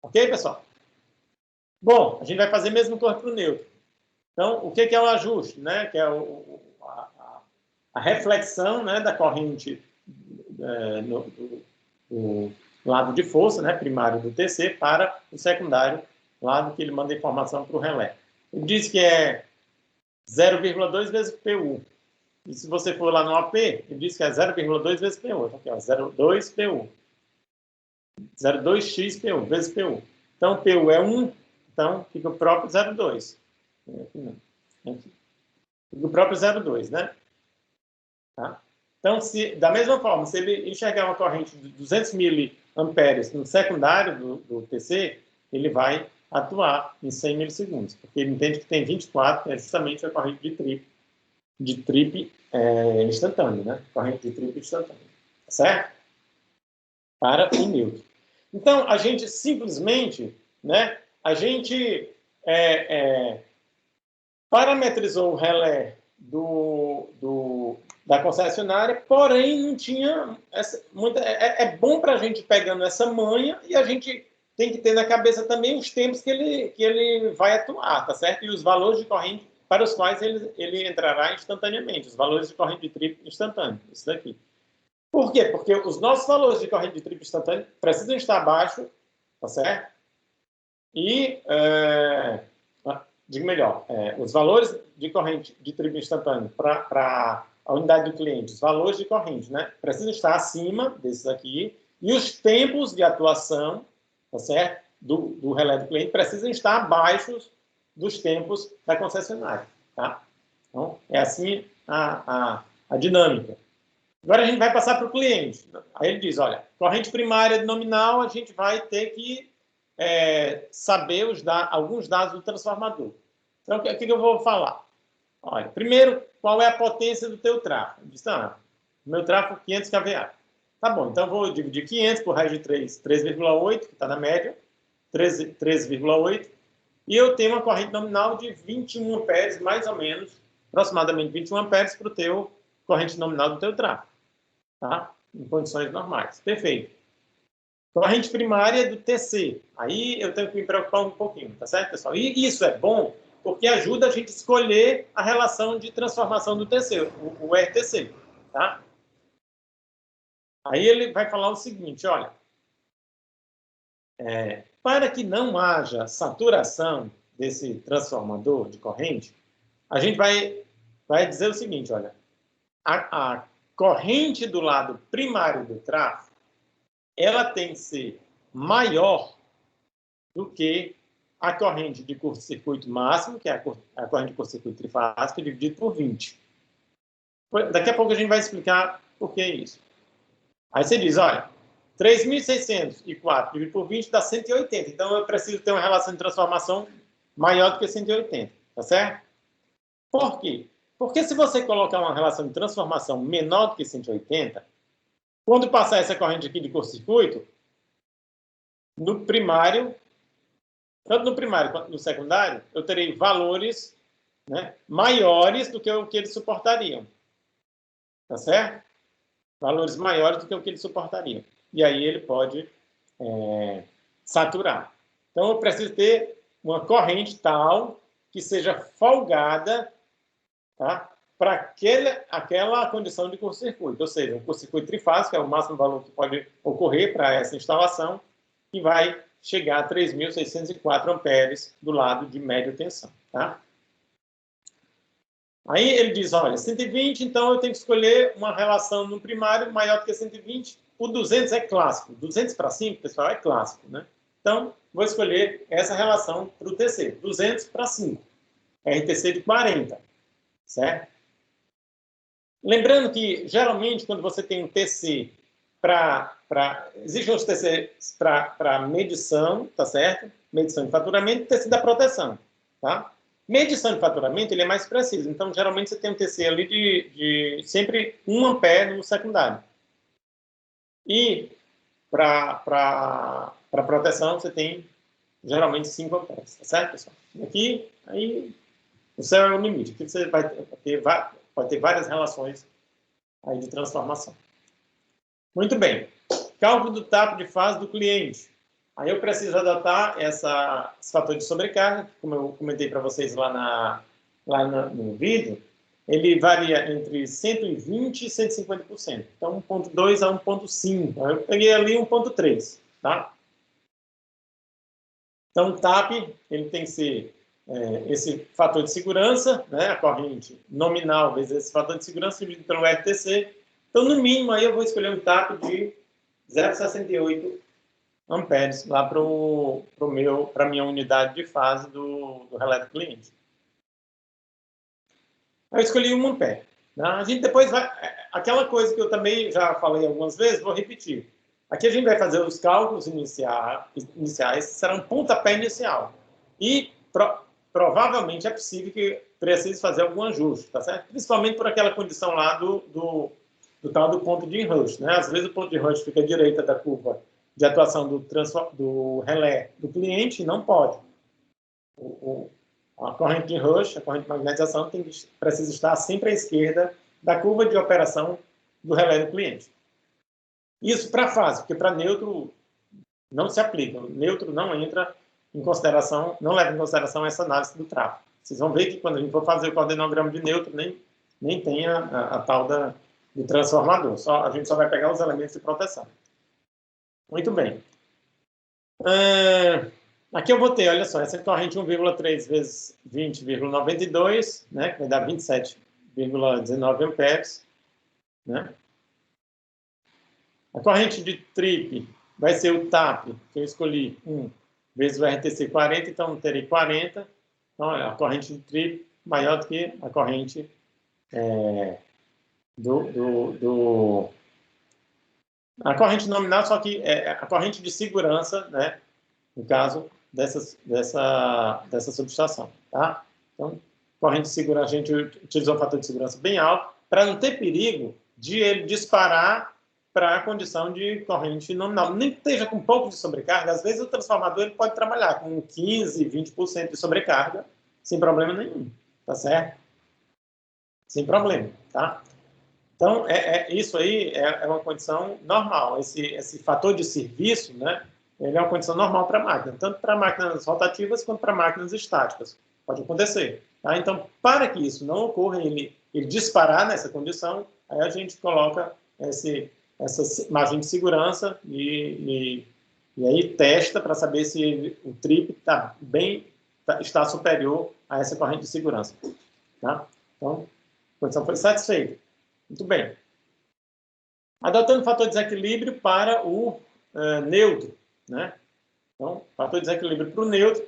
Ok, pessoal? Bom, a gente vai fazer mesmo torno para o neutro. Então, o que é o ajuste? Né? Que é a reflexão, né, da corrente no lado de força, né, primário do TC, para o secundário, lado que ele manda informação para o relé. Ele diz que é 0,2 vezes PU. E se você for lá no AP, ele diz que é 0,2 vezes PU. Então, aqui, 0,2 PU. 0,2x PU, vezes PU. Então, PU é 1, então fica o próprio 0,2. Aqui não. Aqui. Fica o próprio 0,2, né? Tá? Então, da mesma forma, se ele enxergar uma corrente de 200 miliamperes no secundário do TC, ele vai atuar em 100 milissegundos, porque ele entende que tem 24, que é justamente a corrente de trip instantâneo, né? Corrente de trip instantâneo. Certo? Para o Newton. Então, a gente simplesmente, né? A gente parametrizou o relé da concessionária, porém não tinha é bom para a gente pegando essa manha e a gente tem que ter na cabeça também os tempos que ele vai atuar, tá certo? E os valores de corrente para os quais ele entrará instantaneamente, os valores de corrente de triplo instantâneo, isso daqui. Por quê? Porque os nossos valores de corrente de triplo instantâneo precisam estar abaixo, tá certo? E, digo melhor, os valores de corrente de triplo instantâneo para a unidade do cliente, os valores de corrente, né, precisam estar acima desses aqui, e os tempos de atuação, tá certo? do relé do cliente precisam estar abaixo dos tempos da concessionária. Tá? Então, é assim a dinâmica. Agora a gente vai passar para o cliente. Aí ele diz, olha, corrente primária nominal, a gente vai ter que saber alguns dados do transformador. Então, o que eu vou falar? Olha, primeiro, qual é a potência do teu tráfego? Diz, meu tráfego 500 kVA. Tá bom, então eu vou dividir 500 por raiz de 3,8, que está na média, 13,8, e eu tenho uma corrente nominal de 21 amperes, mais ou menos, aproximadamente 21 amperes para o teu corrente nominal do teu tráfego, tá? Em condições normais. Perfeito. Corrente primária do TC. Aí eu tenho que me preocupar um pouquinho, tá certo, pessoal? E isso é bom porque ajuda a gente a escolher a relação de transformação do TC, o RTC, tá? Aí ele vai falar o seguinte, olha, para que não haja saturação desse transformador de corrente, a gente vai dizer o seguinte, olha, a corrente do lado primário do tráfego, ela tem que ser maior do que a corrente de curto-circuito máximo, que é a corrente de curto-circuito trifásico, dividido por 20. Daqui a pouco a gente vai explicar por que isso. Aí você diz, olha, 3.604 dividido por 20 dá 180. Então, eu preciso ter uma relação de transformação maior do que 180, tá certo? Por quê? Porque se você colocar uma relação de transformação menor do que 180, quando passar essa corrente aqui de curto-circuito, no primário, tanto no primário quanto no secundário, eu terei valores, né, maiores do que o que eles suportariam. Tá certo? Valores maiores do que o que eles suportariam. E aí ele pode saturar. Então, eu preciso ter uma corrente tal que seja folgada, tá, para aquela condição de curto-circuito. Ou seja, um curto-circuito trifásico é o máximo valor que pode ocorrer para essa instalação, que vai chegar a 3.604 amperes do lado de média tensão. Tá? Aí ele diz, olha, 120, então eu tenho que escolher uma relação no primário maior do que 120. O 200 é clássico. 200 para cima, pessoal, é clássico, né? Então, vou escolher essa relação para o TC. 200 para 5. RTC de 40. Certo? Lembrando que, geralmente, quando você tem um TC existem os TCs para medição, tá certo? Medição de faturamento e TC da proteção, tá? Medição de faturamento, ele é mais preciso. Então, geralmente, você tem um TC ali de sempre 1 ampere no secundário. E para proteção, você tem, geralmente, 5 amperes. Tá certo, pessoal? Aqui, aí, o céu é o limite. Aqui você pode ter várias relações aí de transformação. Muito bem. Cálculo do TAP de fase do cliente. Aí eu preciso adotar esse fator de sobrecarga, como eu comentei para vocês lá no vídeo, ele varia entre 120% e 150%. Então, 1.2 a 1.5. Eu peguei ali 1.3, tá? Então, o TAP, ele tem que ser esse fator de segurança, né, a corrente nominal vezes esse fator de segurança dividido pelo RTC. Então, no mínimo, aí eu vou escolher um TAP de 0,68 amperes lá para a minha unidade de fase do relé do cliente. Aí eu escolhi 1 ampere. Né? A gente depois vai... Aquela coisa que eu também já falei algumas vezes, vou repetir. Aqui a gente vai fazer os cálculos iniciais, será um pontapé inicial. E provavelmente é possível que precise fazer algum ajuste, tá certo? Principalmente por aquela condição lá do tal do ponto de rush, né? Às vezes o ponto de rush fica à direita da curva de atuação do relé do cliente, não pode. A corrente de rush, a corrente de magnetização, precisa estar sempre à esquerda da curva de operação do relé do cliente. Isso para fase, porque para neutro não se aplica. O neutro não entra em consideração, não leva em consideração essa análise do tráfego. Vocês vão ver que quando a gente for fazer o coordenograma de neutro, nem tem a tal do transformador. A gente só vai pegar os elementos de proteção. Muito bem. Aqui eu vou ter, olha só, essa corrente 1,3 vezes 20,92, né, que vai dar 27,19 amperes. Né? A corrente de trip vai ser o TAP, que eu escolhi, 1 vezes o RTC 40, então terei 40. Então, olha, a corrente de trip maior do que a corrente a corrente nominal, só que a corrente de segurança, né, no caso dessa subestação, tá? Então, corrente de segurança, a gente utilizou um fator de segurança bem alto para não ter perigo de ele disparar para a condição de corrente nominal. Nem que esteja com um pouco de sobrecarga, às vezes o transformador ele pode trabalhar com 15%, 20% de sobrecarga, sem problema nenhum, tá certo? Sem problema, tá? Então, isso aí é uma condição normal. Esse fator de serviço, né, ele é uma condição normal para a máquina, tanto para máquinas rotativas quanto para máquinas estáticas. Pode acontecer. Tá? Então, para que isso não ocorra, ele disparar nessa condição, aí a gente coloca essa margem de segurança e aí testa para saber se o trip está superior a essa corrente de segurança. Tá? Então, a condição foi satisfeita. Muito bem. Adotando o fator de desequilíbrio para o neutro, né? Então, fator de desequilíbrio para o neutro.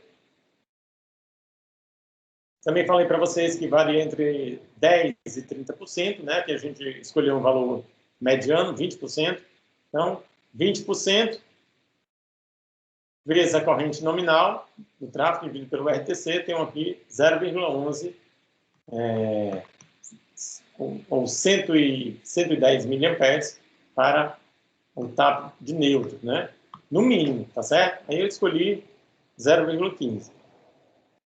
Também falei para vocês que varia entre 10% e 30%, né? Que a gente escolheu um valor mediano, 20%. Então, 20% vezes a corrente nominal do tráfego dividido pelo RTC, tem aqui 0,11 ou 110 miliamperes para o TAP de neutro, né? No mínimo, tá certo? Aí eu escolhi 0,15.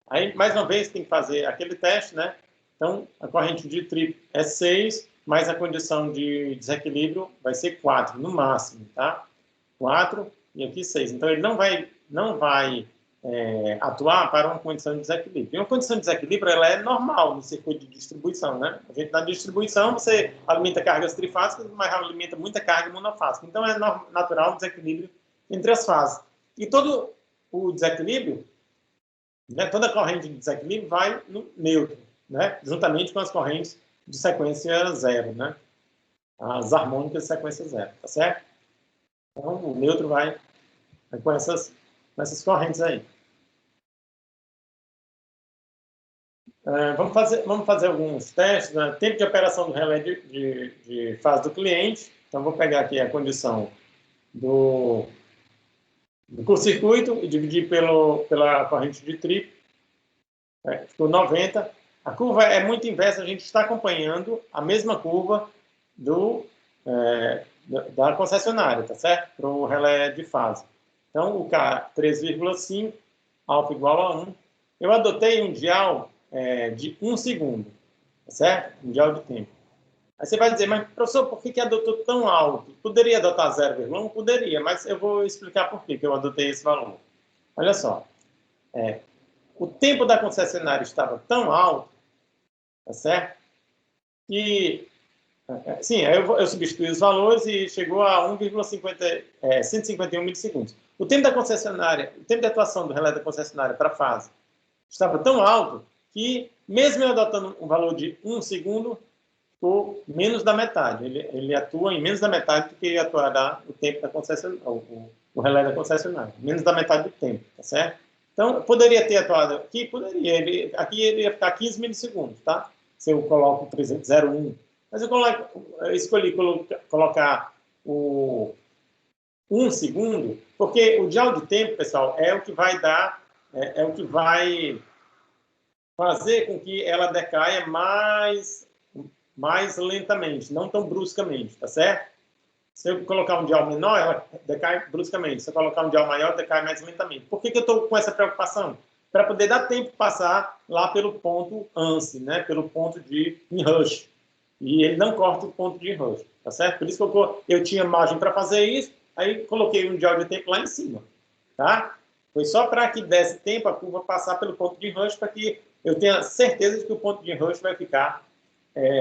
Aí, mais uma vez, tem que fazer aquele teste, né? Então, a corrente de trip é 6, mas a condição de desequilíbrio vai ser 4, no máximo, tá? 4 e aqui 6. Então, ele não vai atuar para uma condição de desequilíbrio. E uma condição de desequilíbrio, ela é normal no circuito de distribuição, né? A gente, na distribuição, você alimenta cargas trifásicas, mas alimenta muita carga monofásica. Então, é natural o desequilíbrio entre as fases. E todo o desequilíbrio, né, toda a corrente de desequilíbrio vai no neutro, né? Juntamente com as correntes de sequência zero, né? As harmônicas de sequência zero, tá certo? Então, o neutro vai com essas correntes aí. Vamos fazer alguns testes, né? Tempo de operação do relé de fase do cliente. Então, vou pegar aqui a condição do curto-circuito e dividir pela corrente de trip. Ficou 90. A curva é muito inversa, a gente está acompanhando a mesma curva da concessionária, tá certo? Para o relé de fase. Então, o K 3,5, alfa igual a 1. Eu adotei um dial de 1 segundo, tá certo? Um dial de tempo. Aí você vai dizer, mas professor, por que adotou tão alto? Poderia adotar 0,1? Poderia, mas eu vou explicar por que eu adotei esse valor. Olha só, o tempo da concessionária estava tão alto, tá certo? Que, sim, aí eu substituí os valores e chegou a 1,151 milissegundos. O tempo da concessionária, o tempo de atuação do relé da concessionária para a fase estava tão alto que, mesmo eu adotando um valor de 1 segundo, ficou menos da metade. Ele atua em menos da metade do que atuará o tempo da concessionária, o relé da concessionária. Menos da metade do tempo, tá certo? Então, poderia ter atuado aqui? Poderia. Aqui ele ia ficar 15 milissegundos, tá? Se eu coloco, por exemplo, 0,1. Mas eu escolhi colocar o 1 segundo, porque o dial de tempo, pessoal, é o que vai dar, é o que vai fazer com que ela decaia mais lentamente, não tão bruscamente, tá certo? Se eu colocar um dial menor, ela decai bruscamente. Se eu colocar um dial maior, decai mais lentamente. Por que eu estou com essa preocupação? Para poder dar tempo de passar lá pelo ponto ANSI, né? Pelo ponto de rush. E ele não corta o ponto de rush, tá certo? Por isso que eu tinha margem para fazer isso, aí coloquei um dial de tempo lá em cima, tá? Foi só para que desse tempo a curva passar pelo ponto de rush, para que eu tenha certeza de que o ponto de rush vai ficar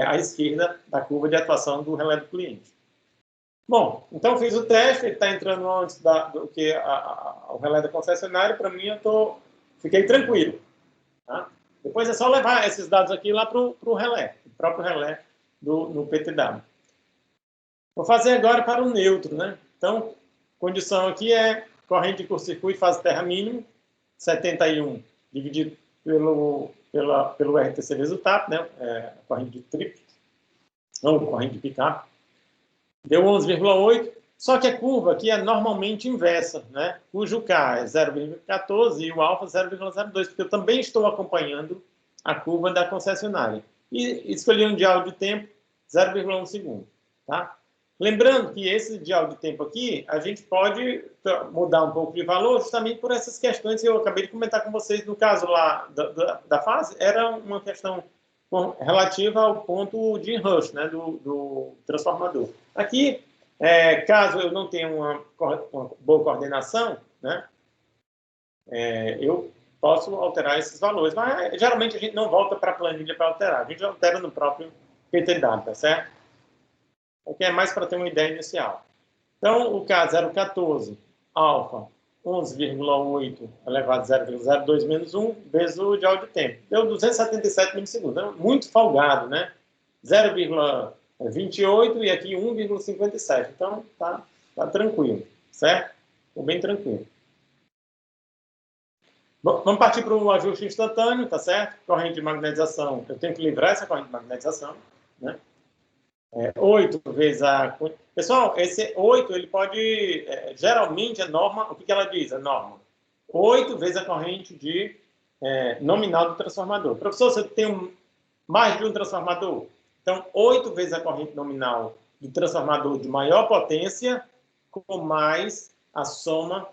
à esquerda da curva de atuação do relé do cliente. Bom, então fiz o teste, ele está entrando antes do que o relé da concessionária. Para mim, fiquei tranquilo. Tá? Depois é só levar esses dados aqui lá para o relé, o próprio relé no PTW. Vou fazer agora para o neutro, né? Então, condição aqui é corrente de curto-circuito, fase terra mínimo, 71 dividido pelo RTC vezes o TAP, né? A corrente de triplo, ou corrente de picape, deu 11,8, só que a curva aqui é normalmente inversa, né? Cujo K é 0,14 e o alfa 0,02, porque eu também estou acompanhando a curva da concessionária. E escolhi um dial de tempo 0,1 segundo, tá? Lembrando que esse dial de tempo aqui, a gente pode mudar um pouco de valor justamente por essas questões que eu acabei de comentar com vocês. No caso lá da fase, era uma questão relativa ao ponto de rush, né, do transformador. Aqui, caso eu não tenha uma boa coordenação, né, eu posso alterar esses valores. Mas, geralmente, a gente não volta para a planilha para alterar. A gente altera no próprio PTW, tá certo? Aqui é mais para ter uma ideia inicial. Então, o K014, alfa, 11,8 elevado a 0,02 menos 1, vezes o dial de tempo. Deu 277 milissegundos. Muito folgado, né? 0,28 e aqui 1,57. Então, tá tranquilo, certo? Estou bem tranquilo. Bom, vamos partir para o ajuste instantâneo, tá certo? Corrente de magnetização, eu tenho que livrar essa corrente de magnetização, né? 8 vezes a... Pessoal, esse 8, ele pode... geralmente, a norma... O que ela diz, a norma? 8 vezes a corrente de nominal do transformador. Professor, você tem mais de um transformador? Então, 8 vezes a corrente nominal do transformador de maior potência com mais a soma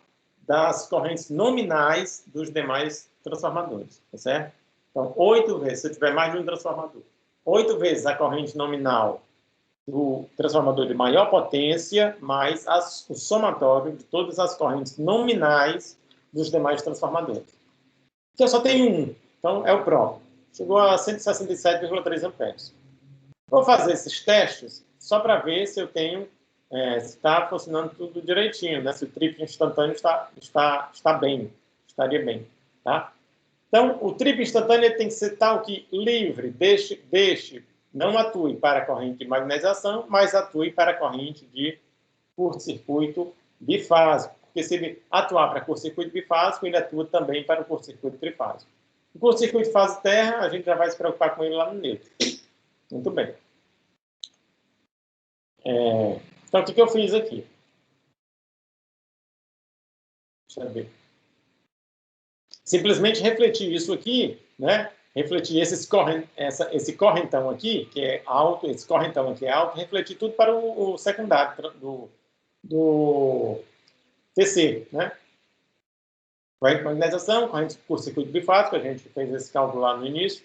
das correntes nominais dos demais transformadores, tá certo? Então, 8 vezes, se eu tiver mais de um transformador. 8 vezes a corrente nominal do transformador de maior potência, mais o somatório de todas as correntes nominais dos demais transformadores. Então, só tem um. Então, é o próprio. Chegou a 167,3 amperes. Vou fazer esses testes só para ver se eu tenho, se está funcionando tudo direitinho, né? Se o triplo instantâneo está bem, estaria bem, tá? Então, o triplo instantâneo tem que ser tal que livre, deixe, não atue para a corrente de magnetização, mas atue para a corrente de curto-circuito bifásico. Porque se ele atuar para curto-circuito bifásico, ele atua também para o curto-circuito trifásico. O curto-circuito fase terra, a gente já vai se preocupar com ele lá no neutro. Muito bem. Então, o que eu fiz aqui? Deixa eu ver. Simplesmente refletir isso aqui, né? Refletir esse correntão aqui, que é alto, esse correntão aqui é alto, refletir tudo para o secundário do TC, né? Corrente de magnetização, corrente por circuito bifásico, a gente fez esse cálculo lá no início.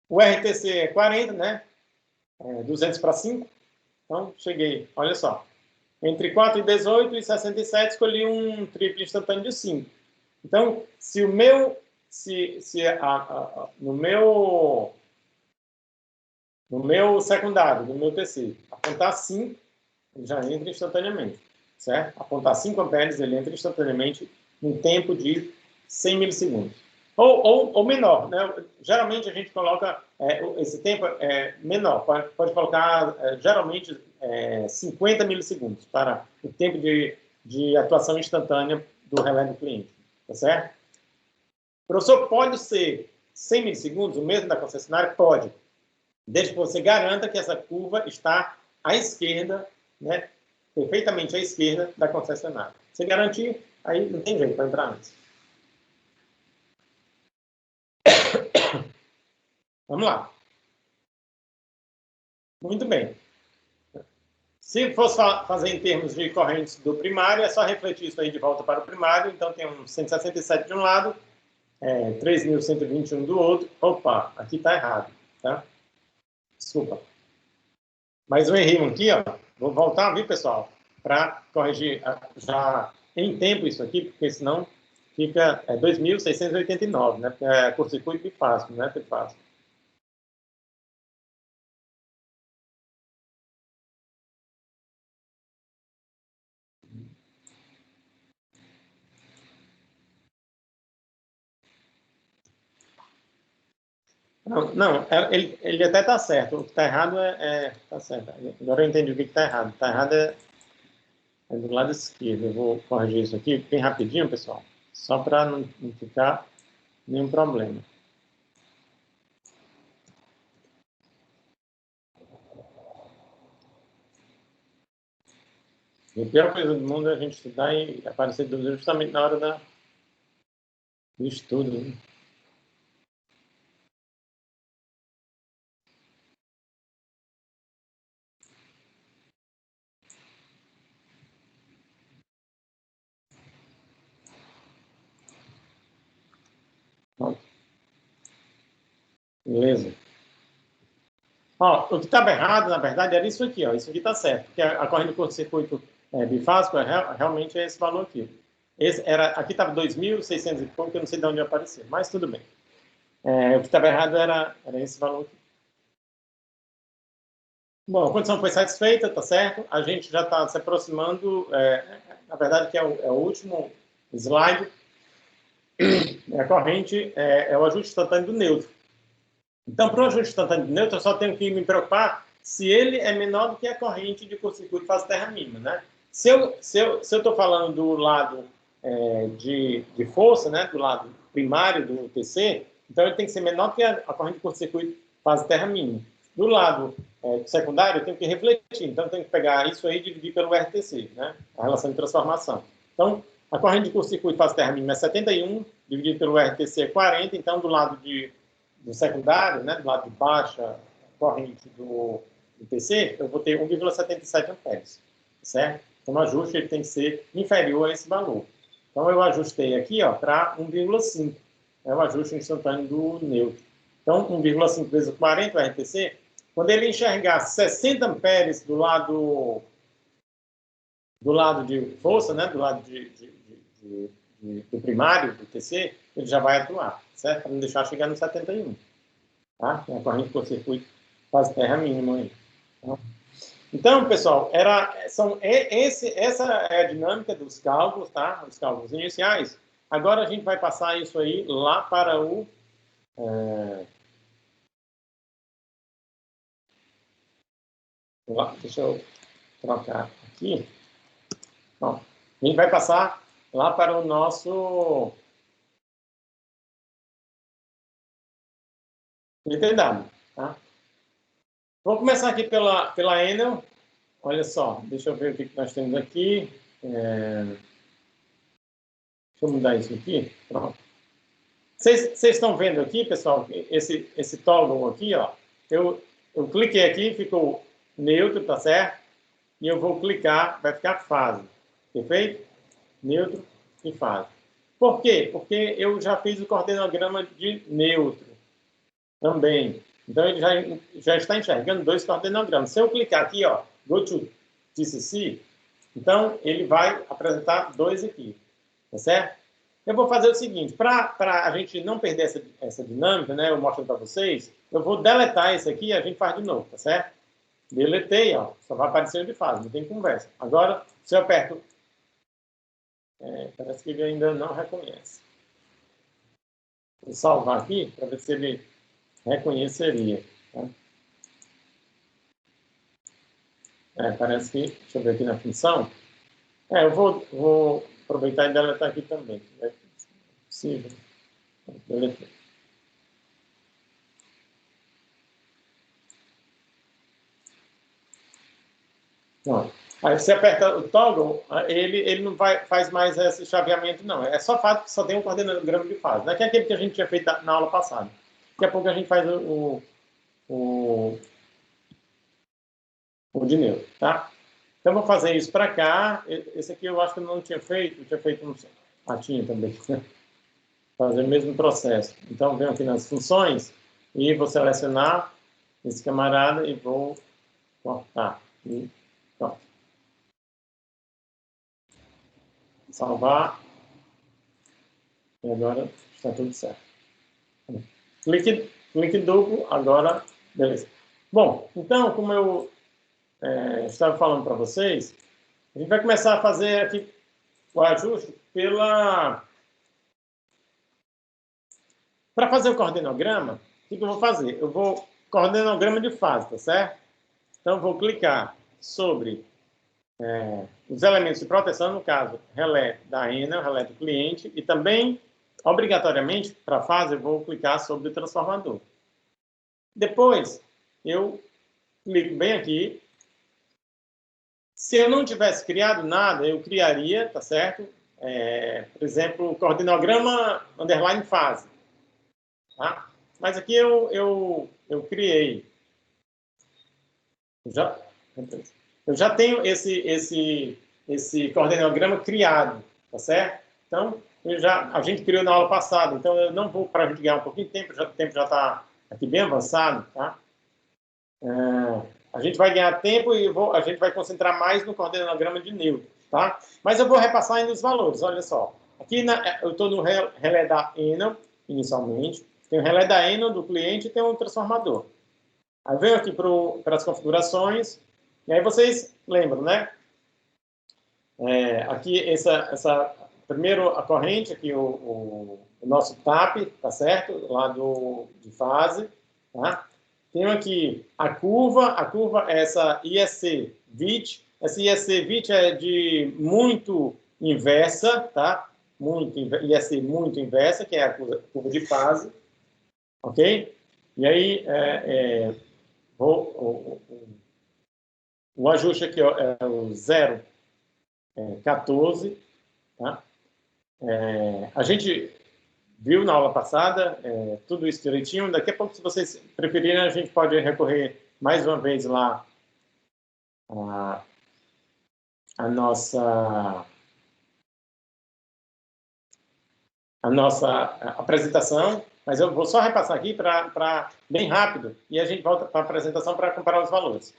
O RTC é 40, né? 200 para 5. Então, cheguei, olha só. Entre 4 e 18 e 67, escolhi um triplo instantâneo de 5. Então, se o meu... no meu secundário, no meu TC, apontar 5, ele já entra instantaneamente, certo? Apontar 5 amperes, ele entra instantaneamente em tempo de 100 milissegundos. Ou menor, né? Geralmente a gente coloca esse tempo menor, pode colocar geralmente 50 milissegundos para o tempo de atuação instantânea do relé do cliente, tá certo? Professor, pode ser 100 milissegundos, o mesmo da concessionária? Pode. Desde que você garanta que essa curva está à esquerda, né, perfeitamente à esquerda da concessionária. Se garantir, aí não tem jeito para entrar nisso. Vamos lá. Muito bem. Se fosse fazer em termos de correntes do primário, é só refletir isso aí de volta para o primário. Então, tem um 167 de um lado, 3.121 do outro. Opa, aqui está errado, tá? Desculpa. Mais um errinho aqui, ó. Vou voltar, viu, pessoal? Para corrigir já em tempo isso aqui, porque senão fica 2.689, né? Porque é curto-circuito bifásico, não é trifásico. Não, ele até está certo. O que está errado tá certo. Agora eu entendi o que está errado. Está errado é do lado esquerdo. Eu vou corrigir isso aqui bem rapidinho, pessoal. Só para não ficar nenhum problema. E a pior coisa do mundo é a gente estudar e aparecer dúvida justamente na hora do estudo. Né? Pronto. Beleza. Ó, o que estava errado, na verdade, era isso aqui. Ó. Isso aqui está certo. Porque a corrente de curto-circuito bifásico realmente é esse valor aqui. Aqui estava 2.600 e pouco, eu não sei de onde apareceu, mas tudo bem. O que estava errado era esse valor aqui. Bom, a condição foi satisfeita, tá certo? A gente já está se aproximando, na verdade, que é o último slide. A corrente é o ajuste instantâneo do neutro. Então, para o ajuste instantâneo do neutro, eu só tenho que me preocupar se ele é menor do que a corrente de curto-circuito fase terra mínima, né? Se eu estou falando do lado de força, né, do lado primário do UTC, então ele tem que ser menor que a corrente de curto-circuito fase terra mínima. Do lado secundário, eu tenho que refletir, então eu tenho que pegar isso aí e dividir pelo RTC, né, a relação de transformação. Então, a corrente de curto-circuito fase terra mínima é 71, dividido pelo RTC é 40, então do lado do secundário, né, do lado de baixa corrente do TC, eu vou ter 1,77 amperes, certo? Então, o ajuste ele tem que ser inferior a esse valor. Então, eu ajustei aqui para 1,5. É o ajuste instantâneo do neutro. Então, 1,5 vezes 40, o RTC, quando ele enxergar 60 amperes do lado de força, né, do lado do primário, do TC, ele já vai atuar, certo? Para não deixar chegar no 71. Tá? É a corrente de curto-circuito fase terra mínima aí. Tá? Então, pessoal, essa é a dinâmica dos cálculos, tá? Os cálculos iniciais. Agora a gente vai passar isso aí lá para o... deixa eu trocar aqui. Bom, a gente vai passar lá para o nosso ITW, tá? Vamos começar aqui pela Enel. Olha só, deixa eu ver o que nós temos aqui. Deixa eu mudar isso aqui. Pronto. Vocês estão vendo aqui, pessoal, esse toggle aqui, ó. Eu cliquei aqui, ficou neutro, tá certo? E eu vou clicar, vai ficar fase. Perfeito? Neutro e fase. Por quê? Porque eu já fiz o coordenograma de neutro também. Então, ele já está enxergando dois coordenogramas. Se eu clicar aqui, ó, go to TCC, então ele vai apresentar dois aqui, tá certo? Eu vou fazer o seguinte, para a gente não perder essa dinâmica, né, eu mostro para vocês, eu vou deletar esse aqui e a gente faz de novo, tá certo? Deletei, ó, só vai aparecer de fase, não tem conversa. Agora, se eu aperto... parece que ele ainda não reconhece. Vou salvar aqui para ver se ele reconheceria. Tá? Parece que... Deixa eu ver aqui na função. Eu vou aproveitar e deletar aqui também. É possível. Deletei. Não. Aí você aperta o toggle, ele não faz mais esse chaveamento, não. É só fato que só tem um coordenograma de fase. Não é aquele que a gente tinha feito na aula passada. Daqui a pouco a gente faz o de neutro, tá? Então, vou fazer isso para cá. Esse aqui eu acho que eu não tinha feito. Eu tinha feito um... tinha também. Fazer o mesmo processo. Então, venho aqui nas funções e vou selecionar esse camarada e vou cortar. E pronto. Salvar. E agora está tudo certo. Clique duplo, agora, beleza. Bom, então, como eu estava falando para vocês, a gente vai começar a fazer aqui o ajuste Para fazer o coordenograma, o que eu vou fazer? Eu vou coordenograma de fase, tá certo? Então, eu vou clicar sobre os elementos de proteção, no caso, relé da Enel, relé do cliente, e também, obrigatoriamente, para a fase, eu vou clicar sobre o transformador. Depois, eu clico bem aqui. Se eu não tivesse criado nada, eu criaria, tá certo? Por exemplo, coordenograma underline fase. Tá? Mas aqui eu criei. Eu já tenho esse coordenograma criado, tá certo? Então, a gente criou na aula passada, então eu não vou, para a gente ganhar um pouquinho de tempo, o tempo já está aqui bem avançado, tá? A gente vai ganhar tempo e a gente vai concentrar mais no coordenograma de Newton, tá? Mas eu vou repassar ainda os valores, olha só. Aqui eu estou no relé da Enel, inicialmente. Tem o relé da Enel do cliente e tem um transformador. Aí venho aqui para as configurações, e aí vocês lembram, né? Aqui, primeiro a corrente, aqui o nosso TAP, tá certo? Lá de fase, tá? Tenho aqui a curva é essa IEC VIT. Essa IEC VIT é de muito inversa, tá? IEC muito inversa, que é a curva de fase, ok? E aí, o ajuste aqui ó, é o 0,14, tá? A gente viu na aula passada tudo isso direitinho. Daqui a pouco, se vocês preferirem, a gente pode recorrer mais uma vez lá a nossa apresentação, mas eu vou só repassar aqui para bem rápido e a gente volta para a apresentação para comparar os valores.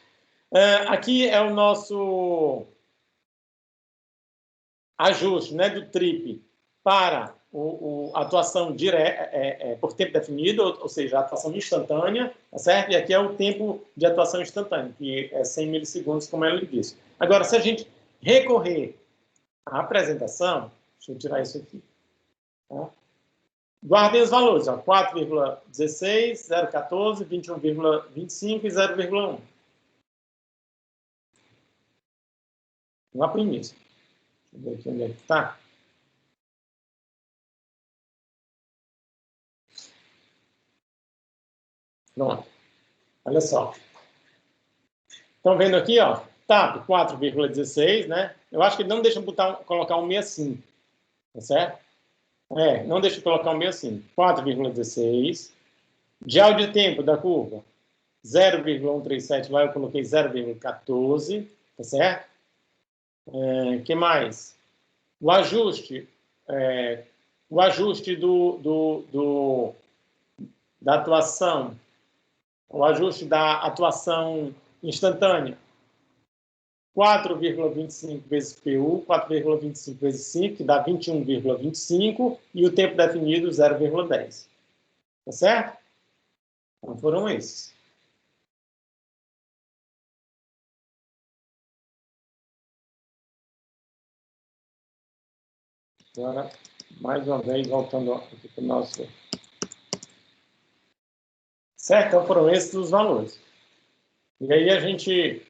Aqui é o nosso ajuste, né, do TRIP para a atuação direta, por tempo definido, ou seja, a atuação instantânea, tá certo? E aqui é o tempo de atuação instantânea, que é 100 milissegundos, como ela disse. Agora, se a gente recorrer à apresentação, deixa eu tirar isso aqui. Tá? Guardem os valores, 4,16, 0,14, 21,25 e 0,1. Não aprendi isso. Deixa eu ver aqui onde é que está. Pronto. Olha só. Estão vendo aqui, ó, TAP 4,16, né? Eu acho que ele não deixa colocar um 65, tá certo? Não deixa eu colocar um 65. 4,16. Dial de tempo da curva, 0,137, lá eu coloquei 0,14, tá certo? Que mais? O ajuste da atuação, o ajuste da atuação instantânea, 4,25 vezes PU, 4,25 vezes 5, que dá 21,25, e o tempo definido, 0,10. Tá certo? Então, foram esses. Agora, mais uma vez, voltando aqui para o nosso... Certo? Então, foram esses os valores. E aí, a gente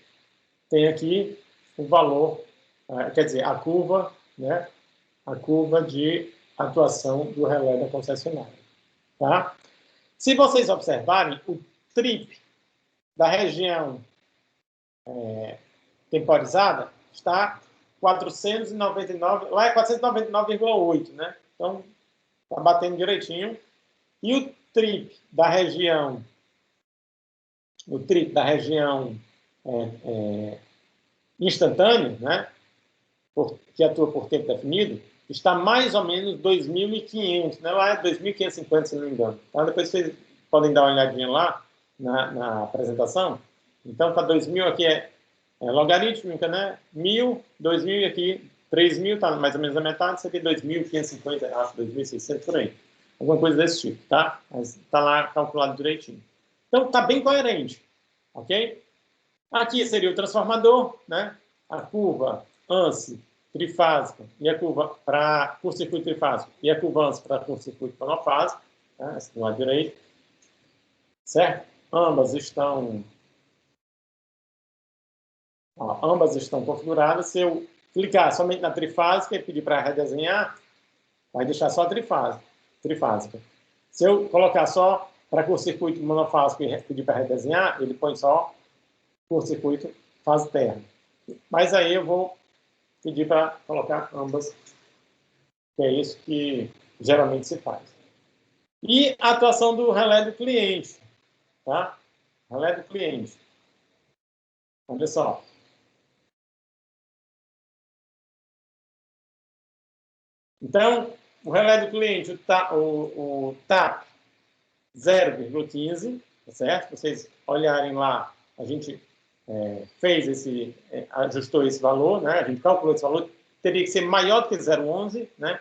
tem aqui o valor, quer dizer, a curva, né? A curva de atuação do relé da concessionária. Tá? Se vocês observarem, o TRIP da região temporizada está 499, lá é 499,8, né? Então, está batendo direitinho. E o TRIP da região, instantâneo, né? Que atua por tempo definido, está mais ou menos 2.500, né? Lá é 2.550, se não me engano. Então, depois vocês podem dar uma olhadinha lá na apresentação. Então, está 2.000 aqui é logarítmica, né? 1.000, 2.000 e aqui 3.000, está mais ou menos a metade. Isso aqui é 2.550, acho 2.600 por aí. Alguma coisa desse tipo, tá? Mas está lá calculado direitinho. Então, está bem coerente, ok? Aqui seria o transformador, né? A curva ANSI trifásica e a curva para curto-circuito trifásico e a curva ANSI para curto-circuito monofásico, né? Essa do lado direito, certo? Ambas estão Ó, ambas estão configuradas. Se eu clicar somente na trifásica e pedir para redesenhar, vai deixar só a trifásica. Se eu colocar só para curto-circuito monofásico e pedir para redesenhar, ele põe só curto-circuito fase terra. Mas aí eu vou pedir para colocar ambas, que é isso que geralmente se faz. E a atuação do relé do cliente, tá? Relé do cliente. Olha só. Então, o relé do cliente, o TAP 0,15, tá certo? Vocês olharem lá, a gente ajustou esse valor, né? A gente calculou esse valor, teria que ser maior do que 0,11, né?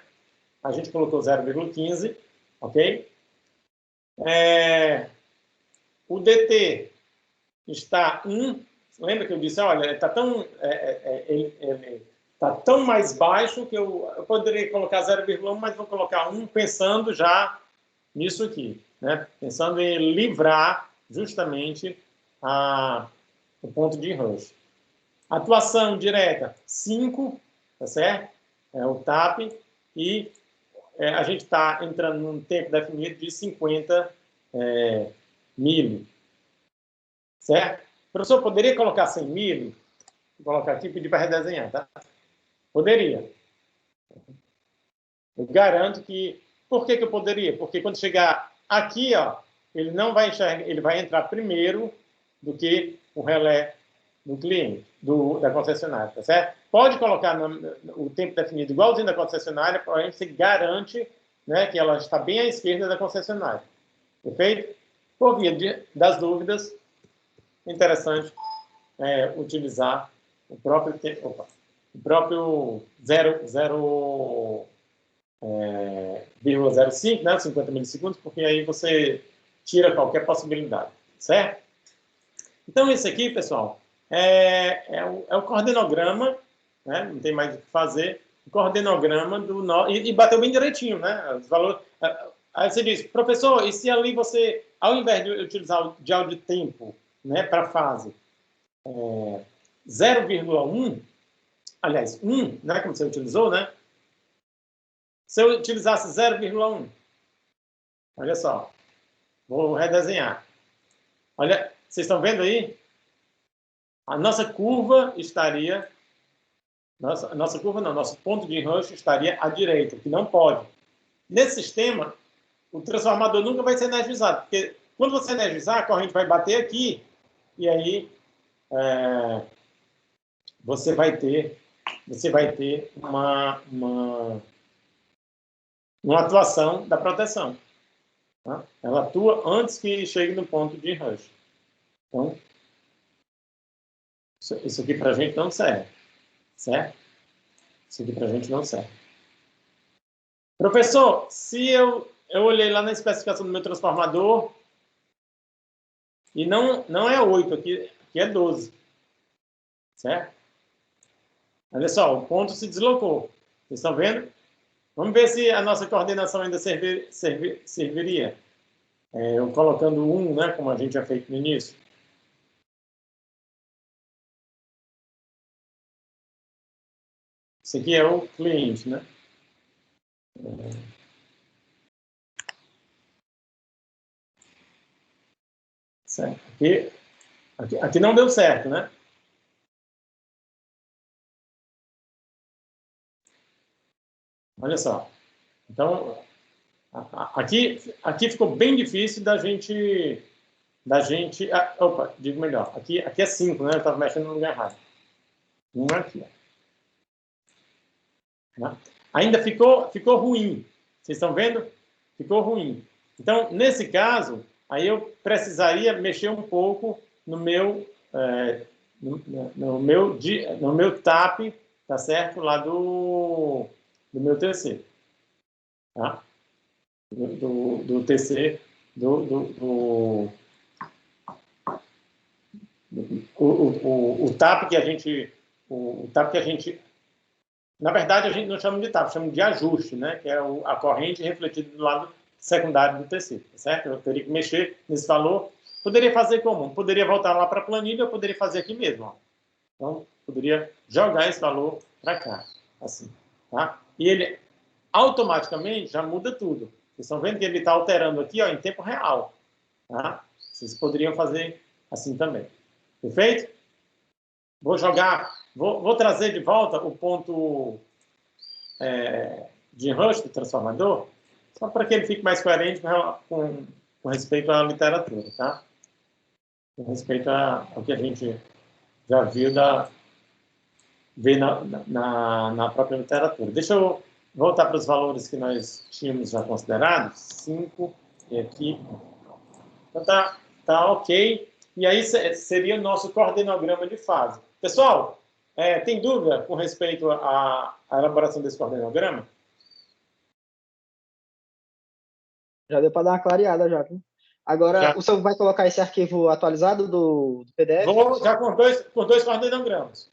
A gente colocou 0,15, ok? O DT está 1, lembra que eu disse, olha, está tão mais baixo que eu poderia colocar 0,1, mas vou colocar 1 pensando já nisso aqui, né? Pensando em livrar justamente o ponto de rush. Atuação direta, 5, tá certo? É o TAP, e a gente está entrando num tempo definido de 50 milho, certo? O professor poderia colocar 100 milho? Vou colocar aqui e pedir para redesenhar, tá? Poderia. Eu garanto que... Por que eu poderia? Porque quando chegar aqui, ó, ele não vai enxergar, ele vai entrar primeiro do que o relé do cliente, da concessionária, tá certo? Pode colocar o tempo definido igualzinho da concessionária, porém você garante, né, que ela está bem à esquerda da concessionária. Perfeito? Por via das dúvidas, interessante utilizar o próprio 0,05, né, 50 milissegundos, porque aí você tira qualquer possibilidade, certo? Então, isso aqui, pessoal, é o coordenograma, né, não tem mais o que fazer, o coordenograma do nó, e bateu bem direitinho, né, os valores. Aí você diz, professor, e se ali você, ao invés de utilizar o dial de tempo, né, para fase 0,1, aliás, 1, né, como você utilizou, né? Se eu utilizasse 0,1, olha só, vou redesenhar. Olha, vocês estão vendo aí? A nossa curva estaria... Nossa curva não, nosso ponto de rush estaria à direita, que não pode. Nesse sistema, o transformador nunca vai ser energizado, porque quando você energizar, a corrente vai bater aqui, e aí você vai ter uma atuação da proteção. Tá? Ela atua antes que chegue no ponto de rush. Então, isso aqui para a gente não serve. Certo? Isso aqui para a gente não serve. Professor, se eu olhei lá na especificação do meu transformador e não é 8, aqui é 12. Certo? Olha só, o ponto se deslocou. Vocês estão vendo? Vamos ver se a nossa coordenação ainda serviria. Eu colocando 1, né, como a gente já fez no início. Isso aqui é o cliente, né? Certo. Aqui não deu certo, né? Olha só. Então, aqui ficou bem difícil da gente opa, digo melhor. Aqui é 5, né? Eu estava mexendo no lugar errado. 1 aqui. Né? Ainda ficou ruim. Vocês estão vendo? Ficou ruim. Então, nesse caso, aí eu precisaria mexer um pouco no meu TAP, tá certo? Lá do meu TC. Tá? Do TC, o TAP que a gente... O TAP que a gente... Na verdade, a gente não chama de TAP, chama de ajuste, né? Que é a corrente refletida do lado secundário do TC, tá certo? Eu teria que mexer nesse valor. Poderia fazer como? Poderia voltar lá para a planilha, eu poderia fazer aqui mesmo. Ó. Então, poderia jogar esse valor para cá, assim, tá? E ele automaticamente já muda tudo. Vocês estão vendo que ele está alterando aqui, ó, em tempo real, tá? Vocês poderiam fazer assim também. Perfeito? Vou trazer de volta o ponto de rush do transformador, só para que ele fique mais coerente com respeito à literatura, tá? Com respeito ao que a gente já viu ver na própria literatura. Deixa eu voltar para os valores que nós tínhamos já considerados. 5 e aqui. Então tá ok. E aí seria o nosso coordenograma de fase. Pessoal, tem dúvida com respeito à elaboração desse coordenograma? Já deu para dar uma clareada já. Viu? Agora, o senhor vai colocar esse arquivo atualizado do PDF? Vou já com dois coordenogramas.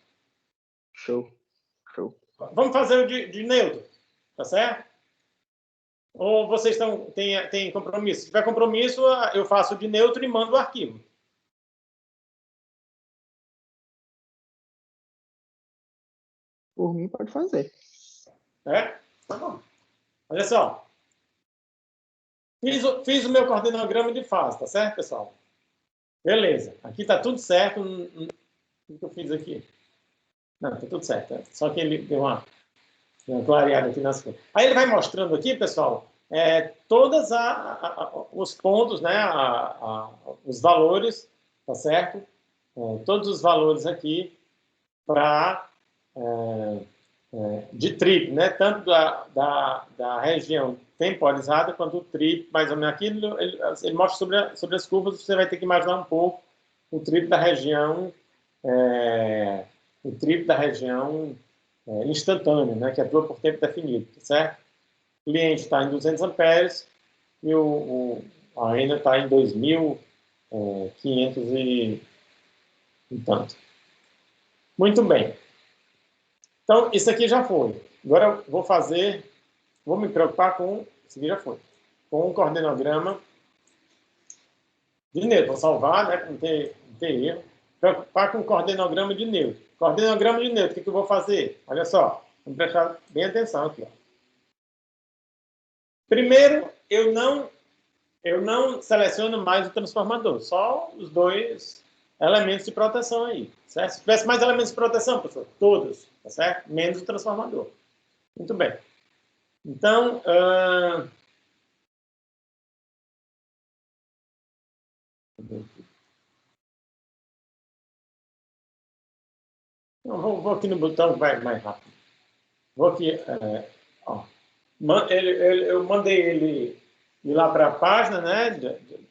Show. Vamos fazer o de neutro, tá certo? Ou vocês têm compromisso? Se tiver compromisso, eu faço o de neutro e mando o arquivo. Por mim, pode fazer. Tá bom. Olha só. Fiz o meu coordenograma de fase, tá certo, pessoal? Beleza. Aqui está tudo certo. O que eu fiz aqui? Não, está tudo certo. Só que ele deu uma clareada aqui nas coisas. Aí ele vai mostrando aqui, pessoal, todos os pontos, né, os valores, tá certo? Todos os valores aqui para de trip, né? Tanto da região temporalizada quanto o trip, mais ou menos aqui, ele mostra sobre as curvas, você vai ter que imaginar um pouco o trip da região, instantânea, né? Que atua por tempo definido, certo? O cliente está em 200 amperes e a ENA está em 2.500 e tanto. Muito bem. Então, isso aqui já foi. Agora eu vou me preocupar com, isso aqui já foi, com um coordenograma de neutro. Vou salvar, né, para não ter erro. Preocupar com o coordenograma de neutro. Coordenograma de neutro, o que eu vou fazer? Olha só, vamos prestar bem atenção aqui. Ó. Primeiro, eu não seleciono mais o transformador, só os dois elementos de proteção aí, certo? Se tivesse mais elementos de proteção, professor, todos, tá certo? Menos o transformador. Muito bem. Então, vou aqui no botão que vai mais rápido. Vou aqui, eu mandei ele ir lá para a página, né,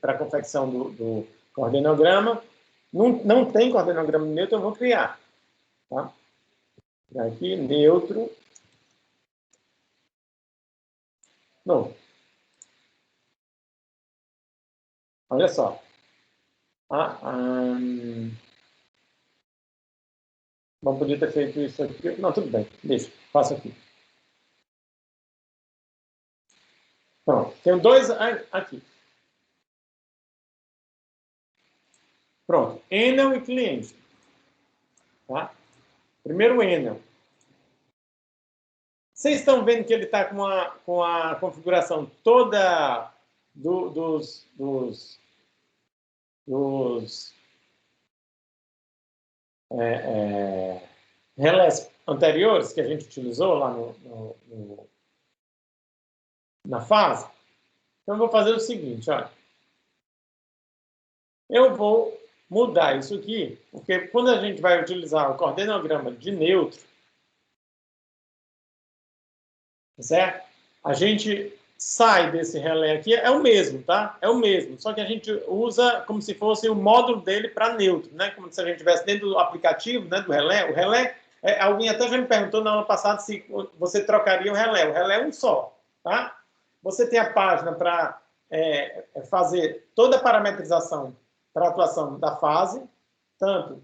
para a confecção do coordenograma. Não tem coordenograma neutro, eu vou criar. Tá? Aqui, neutro. Não. Olha só. Não podia ter feito isso aqui. Não, tudo bem. Deixa. Faço aqui. Pronto. Tenho dois aqui. Pronto. Enel e cliente. Tá? Primeiro Enel. Vocês estão vendo que ele está com a configuração toda dos relés anteriores que a gente utilizou lá na fase? Então, eu vou fazer o seguinte, olha. Eu vou mudar isso aqui, porque quando a gente vai utilizar o coordenograma de neutro, certo? A gente sai desse relé aqui, é o mesmo, tá? É o mesmo, só que a gente usa como se fosse o módulo dele para neutro, né? Como se a gente estivesse dentro do aplicativo, né, do relé. O relé, alguém até já me perguntou na aula passada se você trocaria o relé. O relé é um só, tá? Você tem a página para fazer toda a parametrização para a atuação da fase, tanto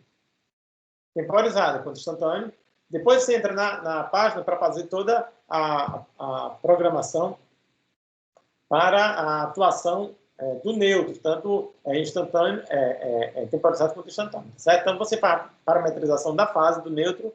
temporizada quanto instantânea. Depois você entra na página para fazer toda a programação para a atuação do neutro, tanto instantâneo, temporizado quanto instantâneo, certo? Então, você faz a parametrização da fase do neutro,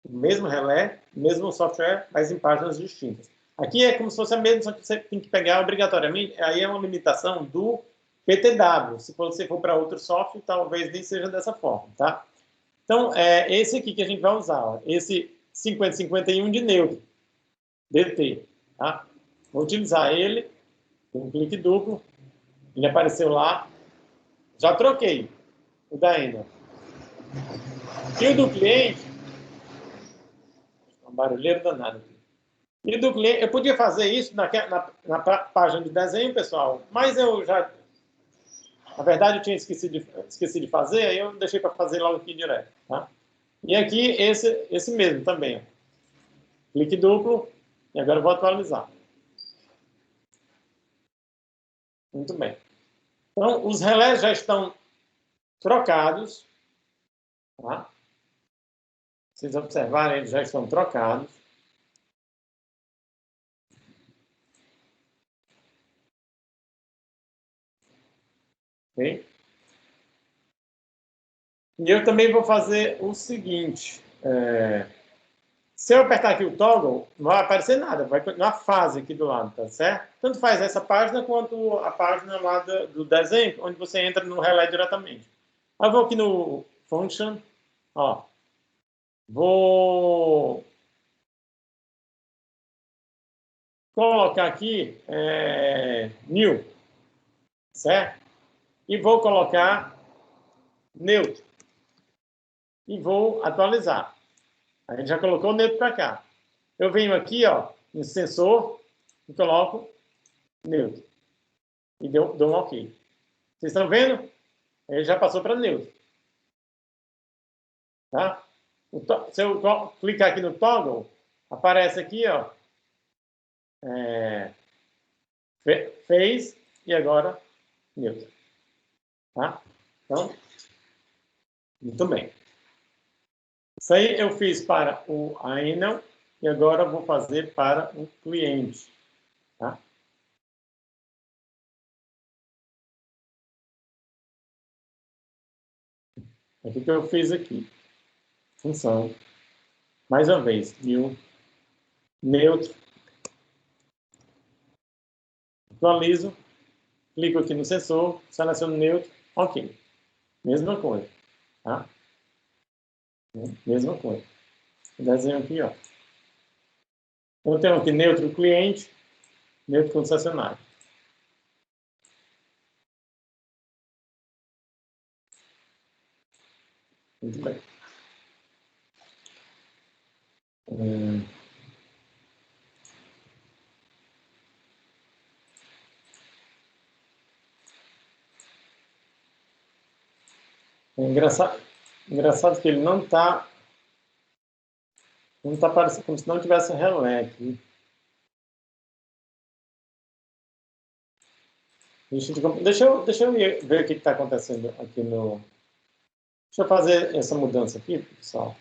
mesmo relé, mesmo software, mas em páginas distintas. Aqui é como se fosse a mesma, só que você tem que pegar obrigatoriamente, aí é uma limitação do PTW. Se você for para outro software, talvez nem seja dessa forma, tá? Então, é esse aqui que a gente vai usar, ó, esse 5051 de neutro, DT, tá? Vou utilizar ele, um clique duplo, ele apareceu lá, já troquei o da Ender. E o do cliente, um barulheiro danado aqui. E do cliente, eu podia fazer isso na página de desenho, pessoal, mas eu já, na verdade, eu tinha esquecido de fazer, aí eu deixei para fazer logo aqui direto, tá? E aqui, esse mesmo também, ó. Clique duplo, e agora eu vou atualizar. Muito bem. Então, os relés já estão trocados, tá? Vocês observarem, eles já estão trocados. Ok? E eu também vou fazer o seguinte. Se eu apertar aqui o toggle, não vai aparecer nada, vai continuar a fase aqui do lado, tá certo? Tanto faz essa página quanto a página lá do desenho, onde você entra no relé diretamente. Eu vou aqui no function, ó, vou colocar aqui new, certo? E vou colocar neutro. E vou atualizar. A gente já colocou o neutro para cá. Eu venho aqui, ó, no sensor e coloco neutro. E dou um OK. Vocês estão vendo? Ele já passou para neutro. Tá? Se eu clicar aqui no toggle, aparece aqui, ó, fez e agora neutro. Tá? Então, muito bem. Isso aí eu fiz para o Ainel e agora vou fazer para o cliente. Tá? O que eu fiz aqui? Função. Mais uma vez, new, neutro. Atualizo. Clico aqui no sensor, seleciono neutro. OK. Mesma coisa. Tá? Mesma coisa. Desenho aqui, ó. Eu tenho aqui neutro cliente, neutro concessionário. Muito bem. É engraçado que ele não está parecendo como se não tivesse relé aqui. Deixa eu ver o que está acontecendo aqui no... Deixa eu fazer essa mudança aqui, pessoal.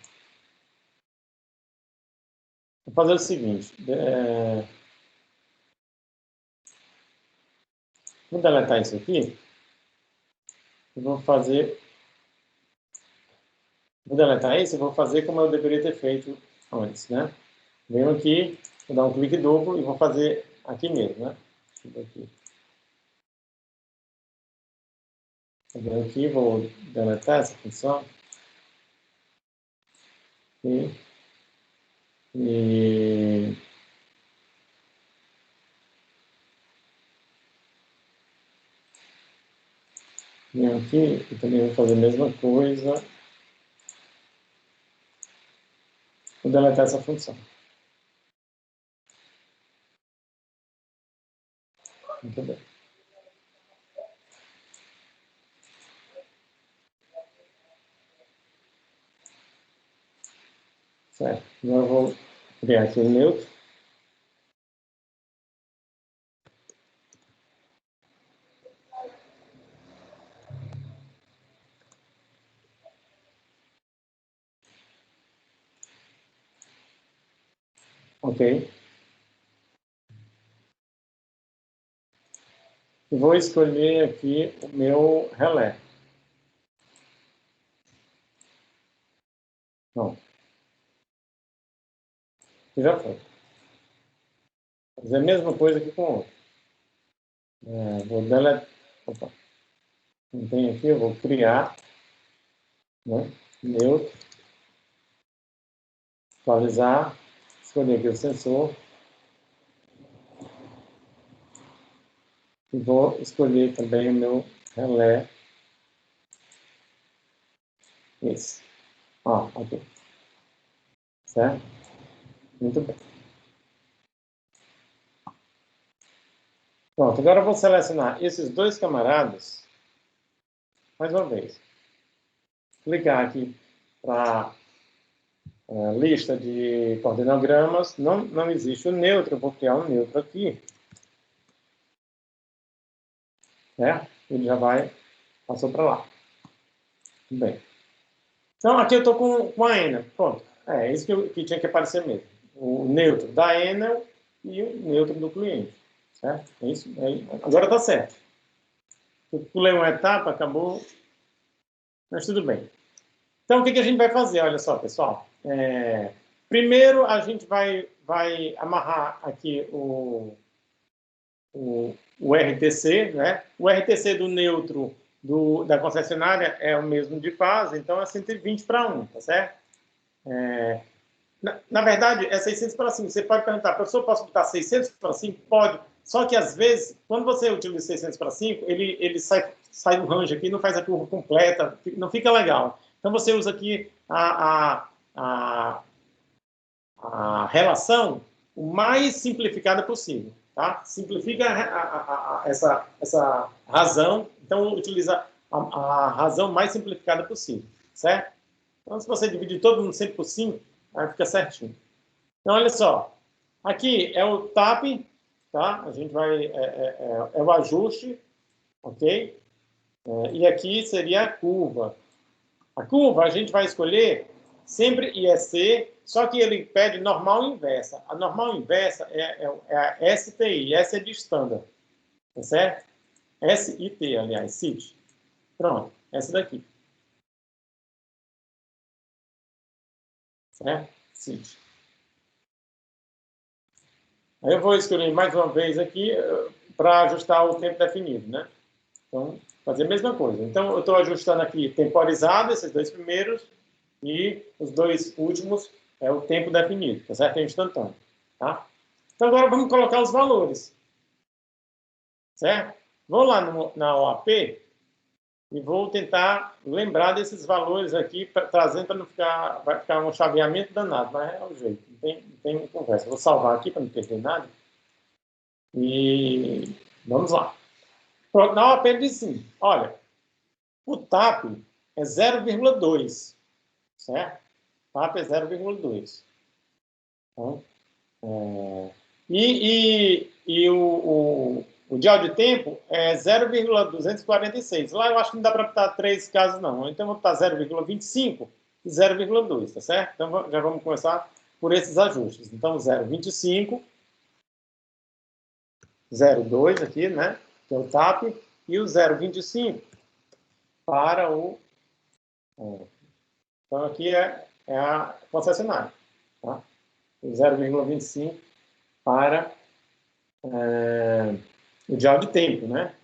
Vou fazer o seguinte. Vou deletar isso aqui. Vou deletar isso e vou fazer como eu deveria ter feito antes, né? Venho aqui, vou dar um clique duplo e vou fazer aqui mesmo, né? Aqui. Venho aqui, vou deletar essa função. E venho aqui e também vou fazer a mesma coisa. Vou deletar essa função. Muito bem. Certo. Agora eu vou criar aqui o neutro. Ok. e vou escolher aqui o meu relé. Pronto. Já foi. Vou fazer a mesma coisa aqui com o outro. Vou deletar. Opa. Não tem aqui, eu vou criar, né? Neutro. Atualizar. Escolher aqui o sensor. E vou escolher também o meu relé. Esse. Ó, aqui. Certo? Muito bem. Pronto, agora eu vou selecionar esses dois camaradas. Mais uma vez. Clicar aqui para a lista de coordenanogramas. Não existe o neutro, eu vou criar um neutro aqui. Ele já passou para lá. Tudo bem. Então, aqui eu estou com a Enel. Pronto. É isso que tinha que aparecer mesmo. O neutro da Enel e o neutro do cliente. Certo? É isso. Agora está certo. Eu pulei uma etapa, acabou. Mas tudo bem. Então, o que a gente vai fazer? Olha só, pessoal. Primeiro, a gente vai amarrar aqui o RTC, né? O RTC do neutro da concessionária é o mesmo de fase, então é 120/1, tá certo? Na verdade, é 600/5. Você pode perguntar, professor, posso botar 600/5? Pode. Só que, às vezes, quando você utiliza 600/5, ele sai do range aqui, não faz a curva completa, não fica legal. Então, você usa aqui a relação o mais simplificada possível. Tá? Simplifica essa razão, então utiliza a razão mais simplificada possível, certo? Então, se você dividir todo mundo sempre por 5, aí fica certinho. Então, olha só, aqui é o TAP, tá? A gente vai, é o ajuste, ok? E aqui seria a curva. A curva a gente vai escolher sempre IEC, só que ele pede normal inversa. A normal inversa é a STI, essa é de standard, tá certo? SIT, aliás, SIT. Pronto, essa daqui. Certo? SIT. Aí eu vou escolher mais uma vez aqui para ajustar o tempo definido, né? Então, fazer a mesma coisa. Então, eu estou ajustando aqui temporizado, esses dois primeiros, e os dois últimos é o tempo definido, tá certo? É instantâneo, tá? Então, agora vamos colocar os valores, certo? Vou lá na OAP e vou tentar lembrar desses valores aqui, trazendo para não ficar, vai ficar um chaveamento danado, mas é o jeito, não tem conversa. Vou salvar aqui para não perder nada. E vamos lá. Pronto, na OAP ele diz assim, olha, o TAP é 0,2, certo? TAP é 0,2. Então, o dial de tempo é 0,246. Lá eu acho que não dá para botar 3 casos, não. Então, eu vou botar 0,25 e 0,2, tá certo? Então, já vamos começar por esses ajustes. Então, 0,25, 0,2 aqui, né? Que é o TAP, e o 0,25 para o... Então, aqui é a concessionária, tá? 0,25 para o dial de tempo, né?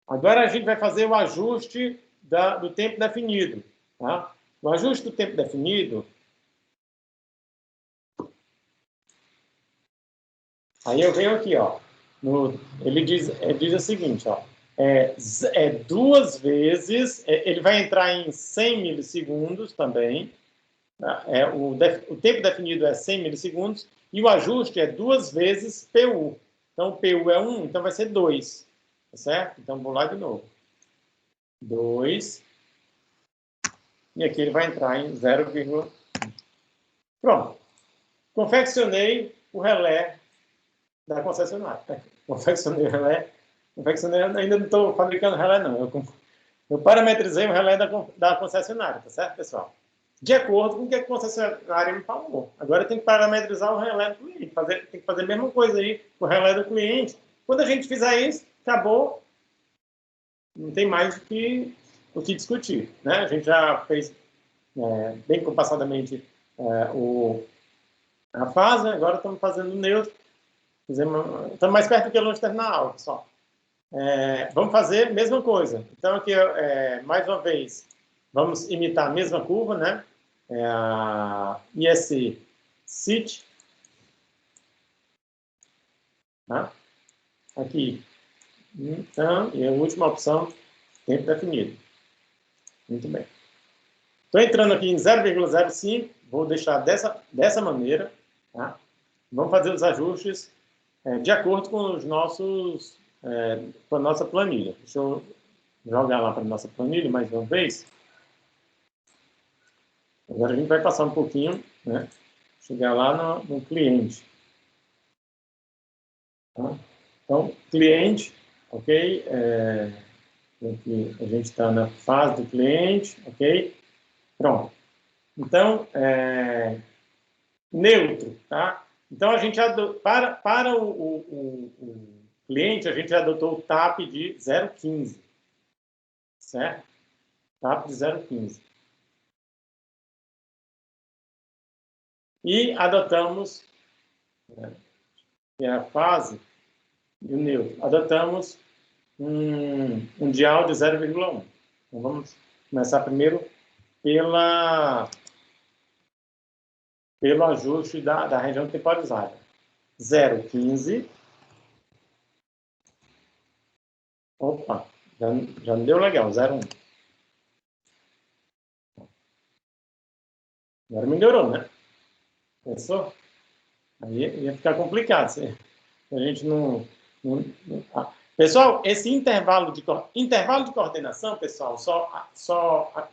Agora a gente vai fazer o ajuste do tempo definido, tá? O ajuste do tempo definido, aí eu venho aqui, ó, ele diz o seguinte, ó, duas vezes, ele vai entrar em 100 milissegundos também, tá? O tempo definido é 100 milissegundos, e o ajuste é 2 vezes PU. Então, o PU é 1, então vai ser 2. Tá certo? Então, vou lá de novo. 2. E aqui ele vai entrar em 0,1. Pronto. Confeccionei o relé da concessionária. Confeccionei o relé. Ainda não estou fabricando relé, não. Eu parametrizei o relé da concessionária, tá certo, pessoal? De acordo com o que a concessionária me falou. Agora tem que parametrizar o relé do cliente. Tem que fazer a mesma coisa aí com o relé do cliente. Quando a gente fizer isso, acabou, não tem mais o que discutir, né? A gente já fez bem compassadamente a fase, agora estamos fazendo o neutro. Estamos mais perto do que longe de terminar a aula, pessoal. Vamos fazer a mesma coisa. Então, aqui, mais uma vez, vamos imitar a mesma curva, né? A ISC SIT. Tá? Aqui. Então, e a última opção, tempo definido. Muito bem. Estou entrando aqui em 0,05, vou deixar dessa maneira. Tá? Vamos fazer os ajustes de acordo com os nossos, com a nossa planilha. Deixa eu jogar lá para a nossa planilha mais uma vez. Agora a gente vai passar um pouquinho, né? Chegar lá no cliente. Tá? Então, cliente, ok? Aqui a gente está na fase do cliente, ok? Pronto. Então, neutro, tá? Então, a gente para o cliente, a gente adotou o TAP de 0,15, certo? TAP de 0,15. E adotamos, que é a fase e o neutro, adotamos um dial de 0,1. Então, vamos começar primeiro pelo ajuste da região temporizada. 0,15. Opa, já não deu legal, 0,1. Agora melhorou, né? Pensou? Aí ia ficar complicado. Se a gente não... Pessoal, esse intervalo de coordenação, pessoal,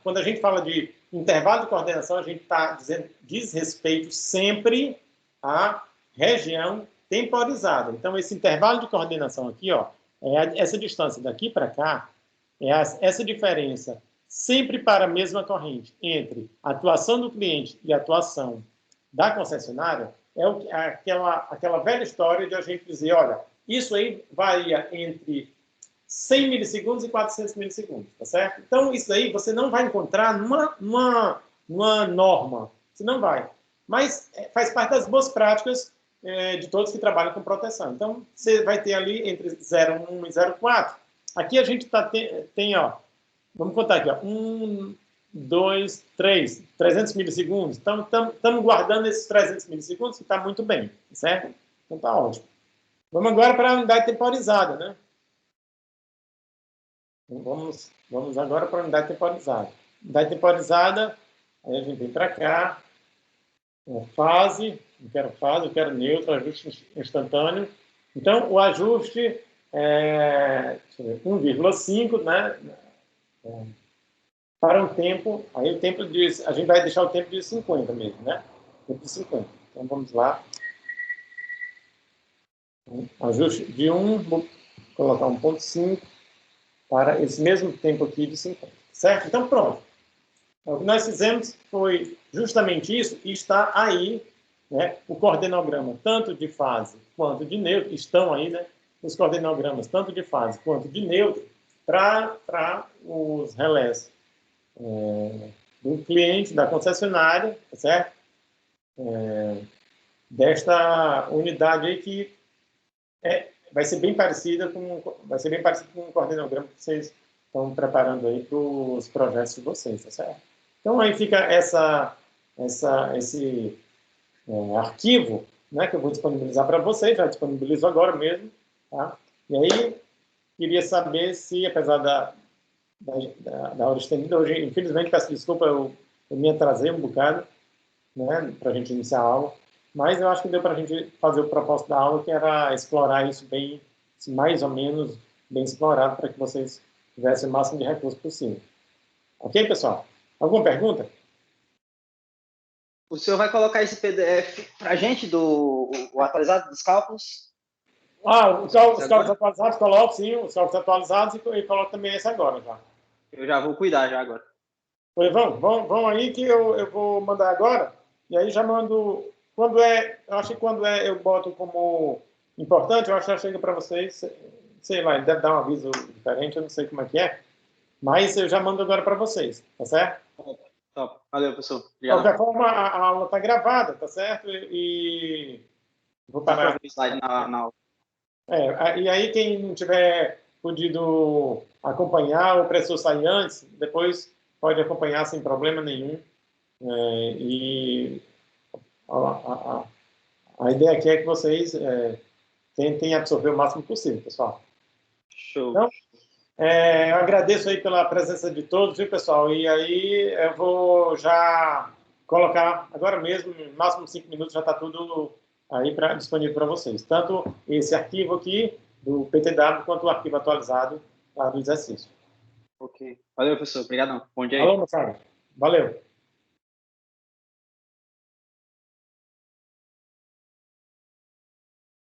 quando a gente fala de intervalo de coordenação, a gente está dizendo diz respeito sempre à região temporizada. Então, esse intervalo de coordenação aqui, ó, essa distância daqui para cá, essa diferença sempre para a mesma corrente entre a atuação do cliente e a atuação da concessionária, aquela velha história de a gente dizer, olha, isso aí varia entre 100 milissegundos e 400 milissegundos, tá certo? Então, isso aí você não vai encontrar numa norma, você não vai. Mas faz parte das boas práticas de todos que trabalham com proteção. Então, você vai ter ali entre 0,1 e 0,4. Aqui a gente tem, ó, vamos contar aqui, ó, 1, 2, 3, 300 milissegundos. Então, estamos guardando esses 300 milissegundos, que está muito bem, certo? Então, está ótimo. Vamos agora para a unidade temporizada, né? Vamos agora para a unidade temporizada. Unidade temporizada, aí a gente vem para cá, fase, eu quero neutro, ajuste instantâneo. Então, o ajuste é 1,5, né? Para um tempo, aí o tempo a gente vai deixar o tempo de 50 mesmo, né? Tempo de 50. Então, vamos lá. Ajuste de 1, vou colocar 1,5 para esse mesmo tempo aqui de 50, certo? Então, pronto. O que nós fizemos foi justamente isso, e está aí, né, o coordenograma, tanto de fase quanto de neutro, estão aí, né, os coordenogramas, tanto de fase quanto de neutro, para os relés do cliente, da concessionária, certo? Desta unidade aí que vai ser bem parecida com o coordenograma que vocês estão preparando aí para os projetos de vocês, tá certo? Então aí fica esse arquivo, né, que eu vou disponibilizar para vocês, já disponibilizo agora mesmo, tá? E aí queria saber se, apesar da hora estendida, hoje, infelizmente, peço desculpa, eu me atrasei um bocado, né, para a gente iniciar a aula, mas eu acho que deu para a gente fazer o propósito da aula, que era explorar isso bem, mais ou menos, bem explorado, para que vocês tivessem o máximo de recursos possível. Ok, pessoal? Alguma pergunta? O senhor vai colocar esse PDF para a gente, o atualizado dos cálculos? Os cálculos atualizados, coloco sim, os cálculos atualizados e coloco também esse agora, já. Eu já vou cuidar já agora. Pois vão aí que eu vou mandar agora, e aí já mando, eu acho que quando eu boto como importante, eu acho que já chega para vocês sei lá, ele deve dar um aviso diferente, eu não sei como é que é, mas eu já mando agora para vocês, tá certo? Top. Valeu, professor. De qualquer forma, a aula está gravada, tá certo? E vou parar. Slide na aula. E aí, quem não tiver podido acompanhar, o professor sair antes, depois pode acompanhar sem problema nenhum. E a ideia aqui é que vocês tentem absorver o máximo possível, pessoal. Show. Então, eu agradeço aí pela presença de todos, viu, pessoal? E aí eu vou já colocar agora mesmo, no máximo 5 minutos, já está tudo aí disponível para vocês. Tanto esse arquivo aqui, do PTW, quanto o arquivo atualizado lá do exercício. Ok. Valeu, professor. Obrigadão. Bom dia aí. Alô, moçada. Valeu.